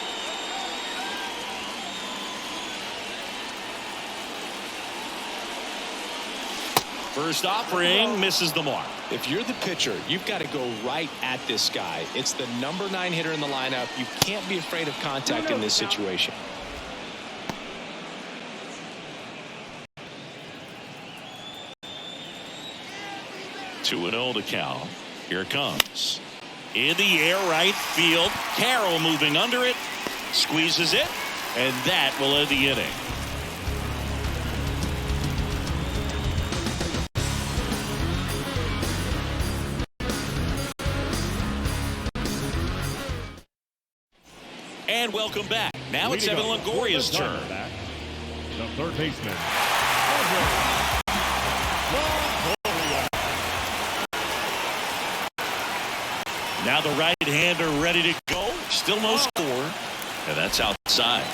First offering misses the mark. If you're the pitcher, you've got to go right at this guy. It's the number 9 hitter in the lineup. You can't be afraid of contact in this situation. Two and 0 to count. Here it comes. In the air, right field. Carroll moving under it. Squeezes it. And that will end the inning. And welcome back. Now it's Evan Longoria's turn. The third baseman. Now the right-hander ready to go. Still no score. And that's outside.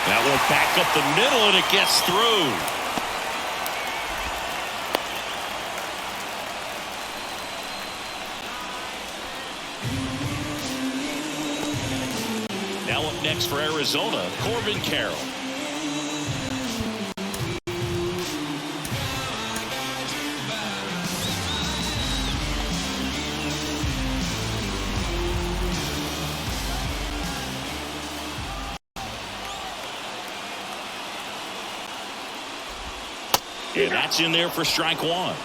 That one back up the middle, and it gets through. Now up next for Arizona, Corbin Carroll. And that's in there for strike 1.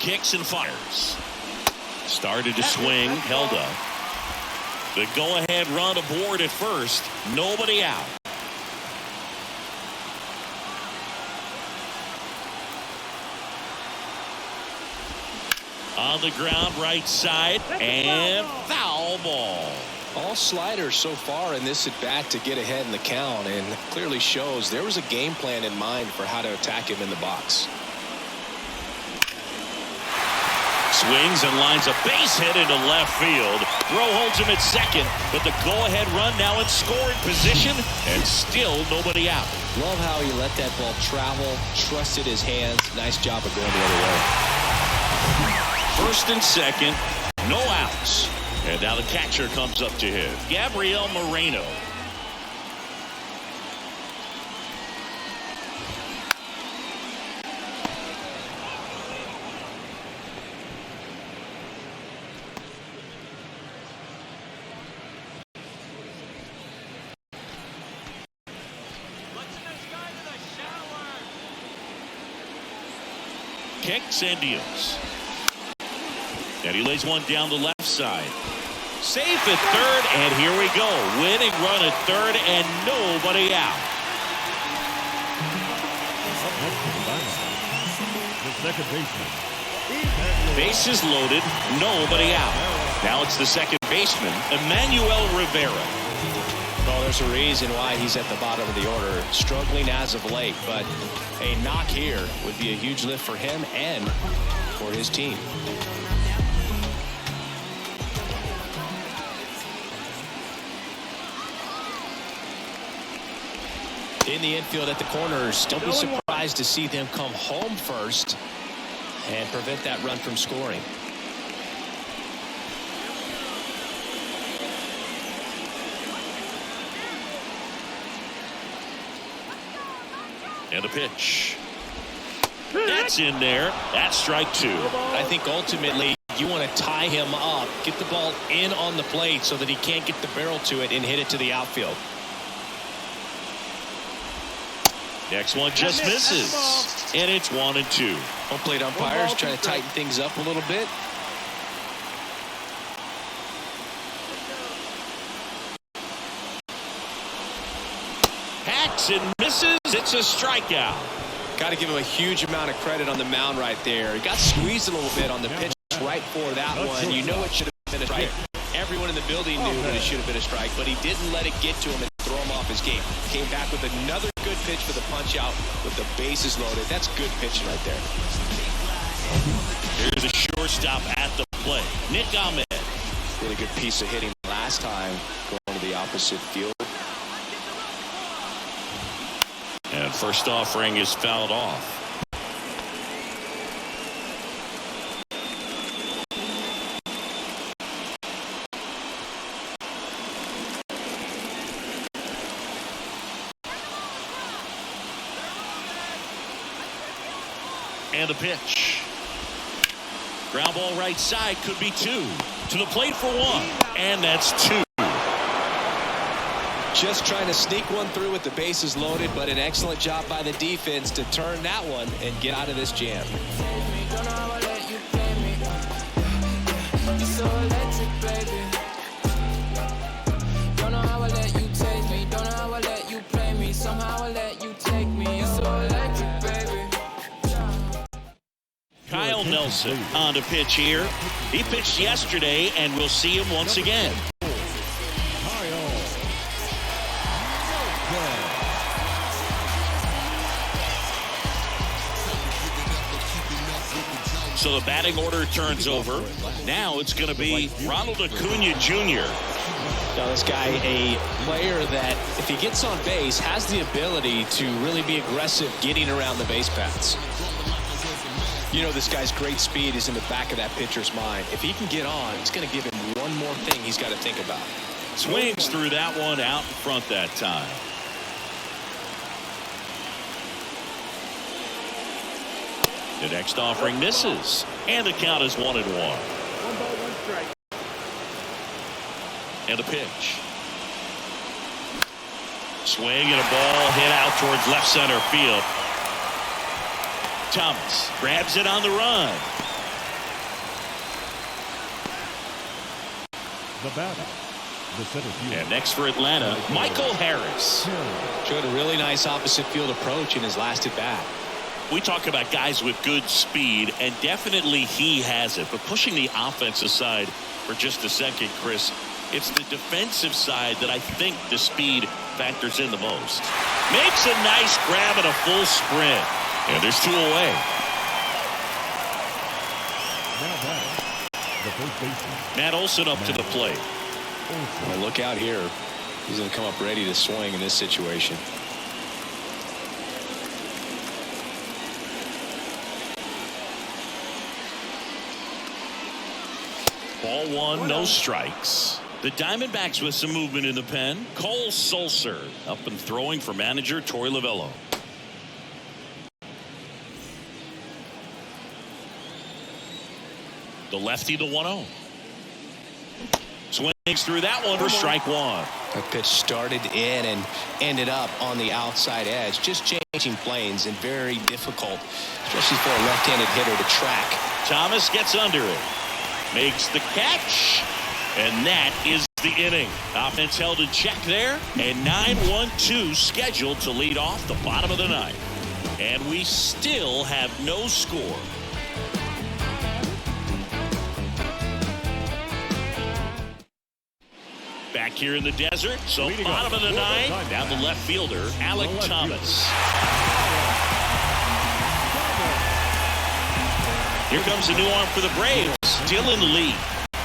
Kicks and fires. Started to swing, held up. The go-ahead run aboard at first. Nobody out. On the ground, right side, and foul ball. All sliders so far in this at bat to get ahead in the count, and clearly shows there was a game plan in mind for how to attack him in the box. Swings and lines a base hit into left field. Throw holds him at second, but the go-ahead run now in scoring position, and still nobody out. Love how he let that ball travel, trusted his hands. Nice job of going the other way. First and second, no outs. And now the catcher comes up to hit. Gabriel Moreno. Kicks and deals. And he lays one down the left side. Safe at third, and here we go. Winning run at third, and nobody out. Up next for the Diamondbacks, the second baseman. Bases loaded, nobody out. Now it's the second baseman, Emmanuel Rivera. Well, there's a reason why he's at the bottom of the order, struggling as of late, but a knock here would be a huge lift for him and for his team. In the infield at the corners, don't be surprised to see them come home first and prevent that run from scoring. And the pitch. That's in there. That's strike two. I think ultimately you want to tie him up, get the ball in on the plate so that he can't get the barrel to it and hit it to the outfield. Next one just misses. And it's 1-2. Home plate umpires trying to tighten things up a little bit. Hacks and misses. It's a strikeout. Got to give him a huge amount of credit on the mound right there. He got squeezed a little bit on the pitch right for that one. You know it should have been a strike. Everyone in the building knew that it should have been a strike, but he didn't let it get to him and throw him off his game. Came back with another good pitch for the punch out with the bases loaded. That's good pitching right there. Here's a shortstop at the plate. Nick Ahmed. Really good piece of hitting last time going to the opposite field. And first offering is fouled off. And a pitch. Ground ball right side, could be two. To the plate for one. And that's two. Just trying to sneak one through with the bases loaded, but an excellent job by the defense to turn that one and get out of this jam. Kyle Nelson on to pitch here. He pitched yesterday, and we'll see him once again. So the batting order turns over. Now it's going to be Ronald Acuna Jr. Now this guy, a player that if he gets on base has the ability to really be aggressive getting around the base paths. You know, this guy's great speed is in the back of that pitcher's mind. If he can get on, it's going to give him one more thing he's got to think about. Swings through that one out in front that time. The next offering misses, and the count is 1-1. 1 ball, 1 strike. And a pitch. Swing and a ball hit out towards left center field. Thomas grabs it on the run. The batter, the center field. And next for Atlanta, Michael Harris. Showed a really nice opposite field approach in his last at bat. We talk about guys with good speed, and definitely he has it. But pushing the offense aside for just a second, Chris, it's the defensive side that I think the speed factors in the most. Makes a nice grab and a full sprint. And there's 2 away. Now batting, the first baseman. Matt Olson up to the plate. Well, look out here. He's going to come up ready to swing in this situation. Ball 1, no strikes. The Diamondbacks with some movement in the pen. Cole Sulser up and throwing for manager Torey Lovullo. The lefty, the 1-0. Swings through that one for strike 1. That pitch started in and ended up on the outside edge. Just changing planes and very difficult, especially for a left-handed hitter to track. Thomas gets under it. makes the catch, and that is the inning. Offense held in check there, and 9-1-2 scheduled to lead off the bottom of the ninth. And we still have no score. Back here in the desert, so bottom of the ninth, down the left fielder, Alec Thomas. Here comes a new arm for the Braves, still in the lead.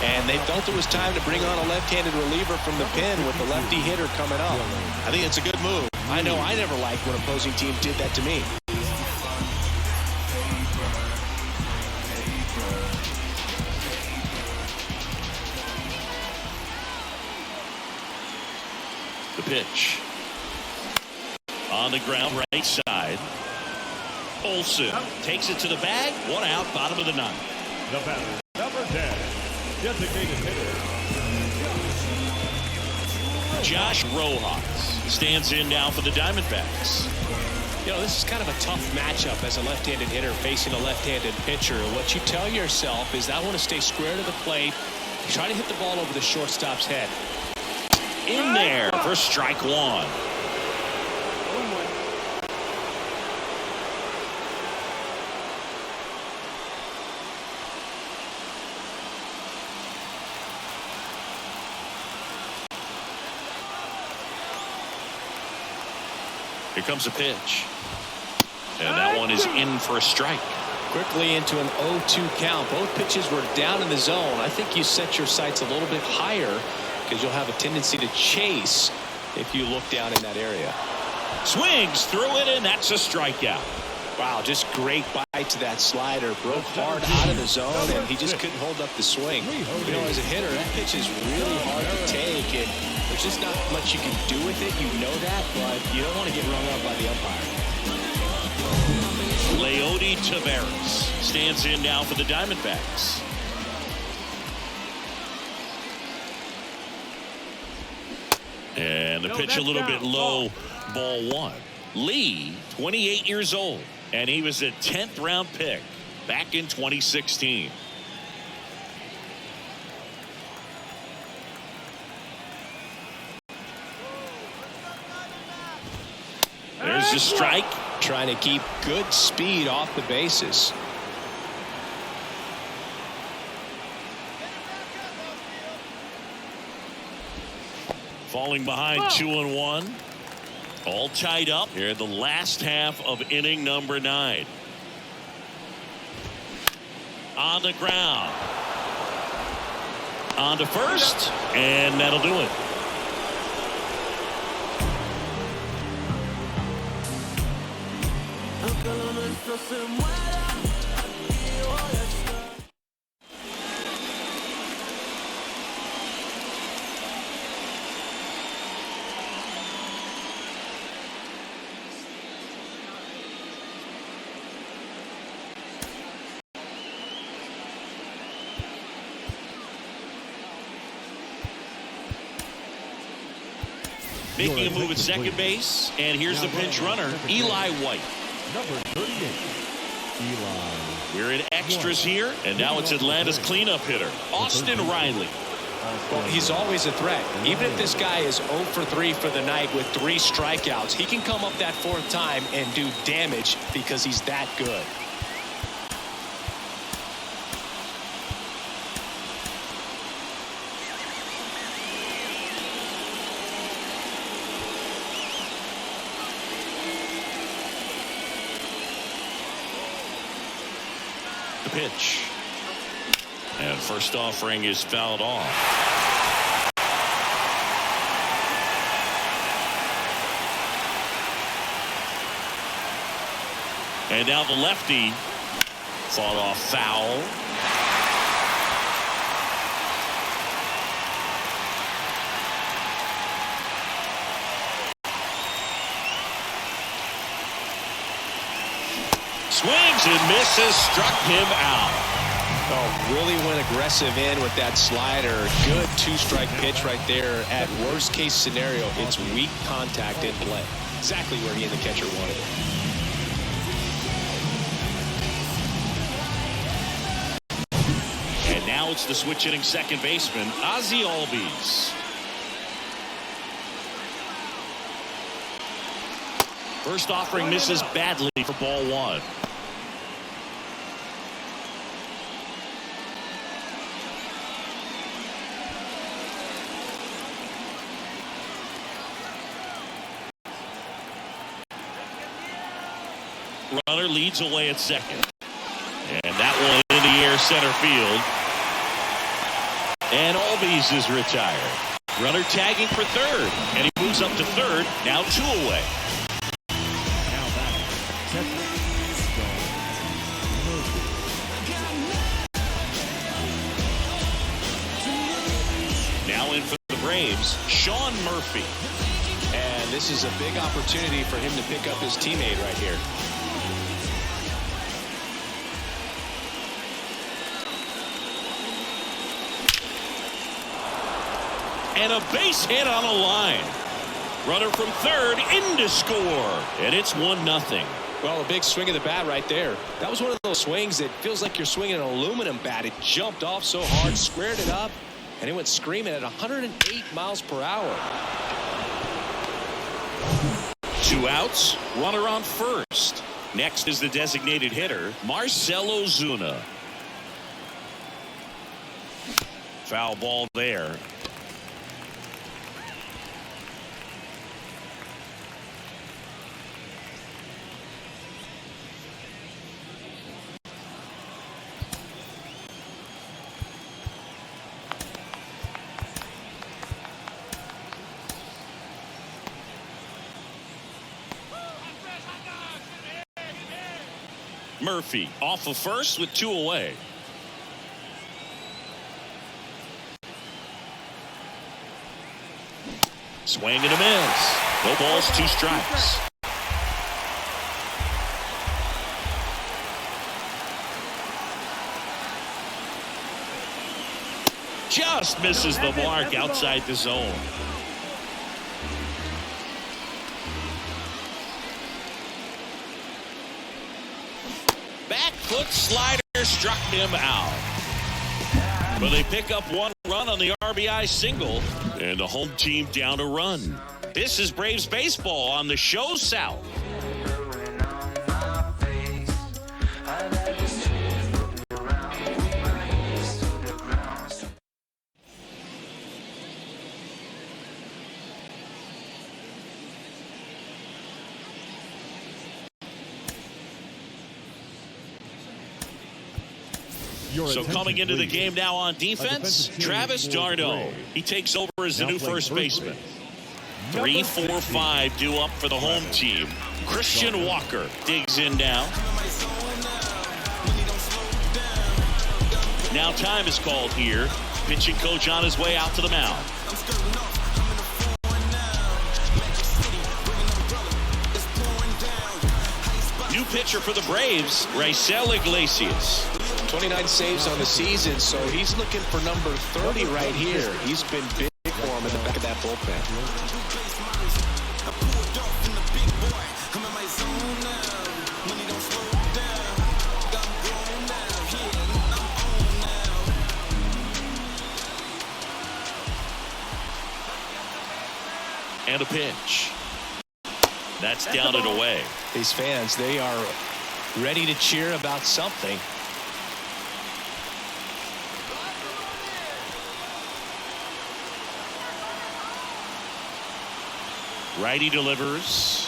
And they felt it was time to bring on a left-handed reliever from the pen with the lefty hitter coming up. I think it's a good move. I know I never liked when opposing teams did that to me. The pitch. On the ground, right side. Olsen takes it to the bag. One out, bottom of the ninth. The batter, number 10, designated hitter, Josh Rojas stands in now for the Diamondbacks. You know, this is kind of a tough matchup as a left-handed hitter facing a left-handed pitcher. What you tell yourself is I want to stay square to the plate, try to hit the ball over the shortstop's head. In there for strike one. Here comes a pitch. And that one is in for a strike. Quickly into an 0-2 count. Both pitches were down in the zone. I think you set your sights a little bit higher because you'll have a tendency to chase if you look down in that area. Swings through it, and that's a strikeout. Wow, just great bite to that slider. Broke hard out of the zone, and he just couldn't hold up the swing. You know, as a hitter, that pitch is really hard to take, and there's just not much you can do with it. You know that, but you don't want to get rung up by the umpire. Leody Taveras stands in now for the Diamondbacks. And the pitch a little bit low, ball one. Lee, 28 years old, and he was a 10th round pick back in 2016. There's the strike. Trying to keep good speed off the bases. Falling behind 2-1. All tied up here in the last half of inning number 9. On the ground. On to first, and that'll do it. Making a move at second base, and here's the pinch runner, Eli White. number 38, Eli. We're in extras here, and now it's Atlanta's cleanup hitter, Austin Riley. Well, he's always a threat. Even if this guy is 0 for 3 for the night with 3 strikeouts, he can come up that 4th time and do damage because he's that good. The pitch. And first offering is fouled off. And now the lefty fought off foul. Swings and misses, struck him out. Oh, really went aggressive in with that slider. Good 2-strike pitch right there. At worst case scenario, it's weak contact in play. Exactly where he and the catcher wanted it. And now Now it's the switch hitting second baseman, Ozzie Albies. First offering misses badly for ball one. Runner leads away at second. And that one in the air center field. And Albies is retired. Runner tagging for third. And he moves up to third. Now 2 away. Now batting, Now in for the Braves, Sean Murphy. And this is a big opportunity for him to pick up his teammate right here. And a base hit on a line. Runner from third in to score. And it's 1-0. Well, a big swing of the bat right there. That was one of those swings that feels like you're swinging an aluminum bat. It jumped off so hard, squared it up, and it went screaming at 108 miles per hour. 2 outs. Runner on first. Next is the designated hitter, Marcell Ozuna. Foul ball there. Murphy off of first with 2 away. Swing and a miss. No balls, 2 strikes. Just misses the mark outside the zone. Back foot slider struck him out. But they pick up 1 run on the RBI single, and the home team down a run. This is Braves baseball on the show South. So coming into the game now on defense, Travis d'Arnaud. He takes over as the new first baseman. 3, 4, 5 due up for the home team. Christian Walker digs in now. Now time is called here. Pitching coach on his way out to the mound. New pitcher for the Braves, Raisel Iglesias. 29 saves on the season, so he's looking for number 30 right here. He's been big for him in the back of that bullpen. And a pitch. That's down and away. These fans, they are ready to cheer about something. Righty delivers.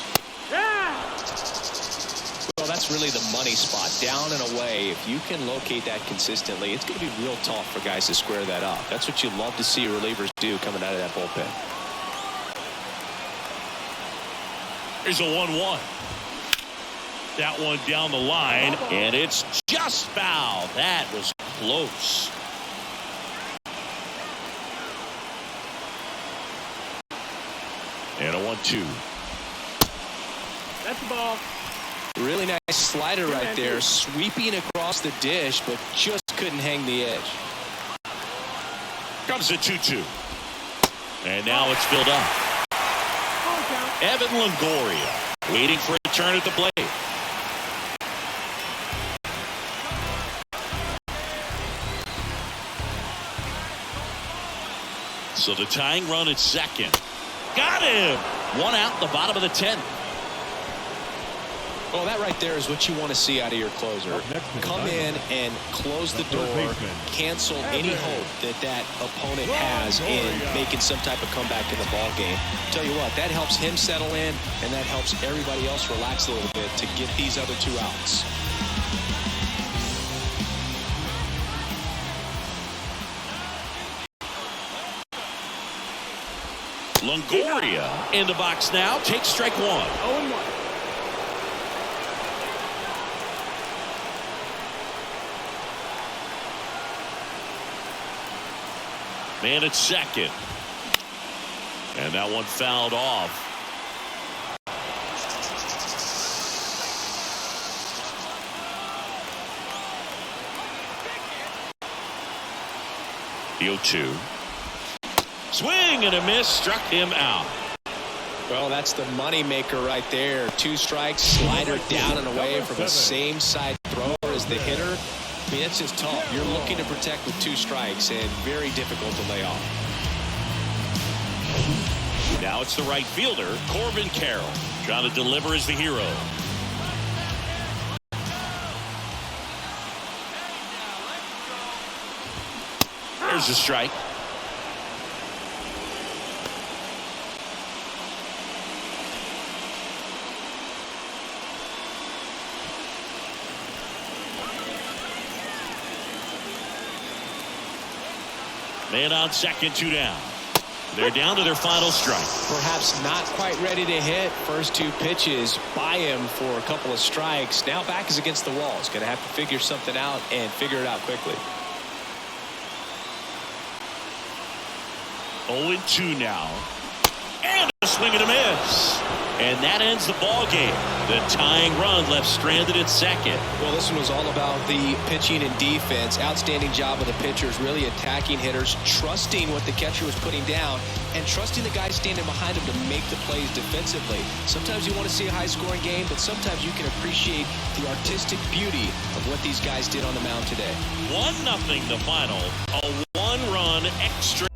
Well, that's really the money spot, down and away. If you can locate that consistently, it's going to be real tough for guys to square that up. That's what you love to see relievers do coming out of that bullpen. Here's a 1-1. That one down the line, and it's just foul. That was close. And a 1-2. That's the ball. Really nice slider right there, sweeping across the dish, but just couldn't hang the edge. Comes a 2-2. And now it's filled up. Evan Longoria waiting for a turn at the plate. So the tying run at second. Got him. One out, the bottom of the 10th. Well, that right there is what you want to see out of your closer. Come in and close the door, cancel any hope that opponent has in making some type of comeback in the ball game. Tell you what, that helps him settle in, and that helps everybody else relax a little bit to get these other 2 outs. Longoria in the box now. Takes strike 1. 0-1. Man at second. And that one fouled off. The 0-2. Swing and a miss. Struck him out. Well, that's the money maker right there. 2 strikes, slider down and away from the same side thrower as the hitter. I mean, it's just tough. You're looking to protect with 2 strikes and very difficult to lay off. Now it's the right fielder, Corbin Carroll, trying to deliver as the hero. There's a strike. Man on second, 2 down. They're down to their final strike. Perhaps not quite ready to hit. First 2 pitches by him for a couple of strikes. Now back is against the wall. He's going to have to figure something out and figure it out quickly. 0-2 now. And a swing and a miss. And that ends the ball game. The tying run left stranded at second. Well, this one was all about the pitching and defense. Outstanding job of the pitchers, really attacking hitters, trusting what the catcher was putting down, and trusting the guys standing behind him to make the plays defensively. Sometimes you want to see a high-scoring game, but sometimes you can appreciate the artistic beauty of what these guys did on the mound today. 1-0 the final. A 1-run extra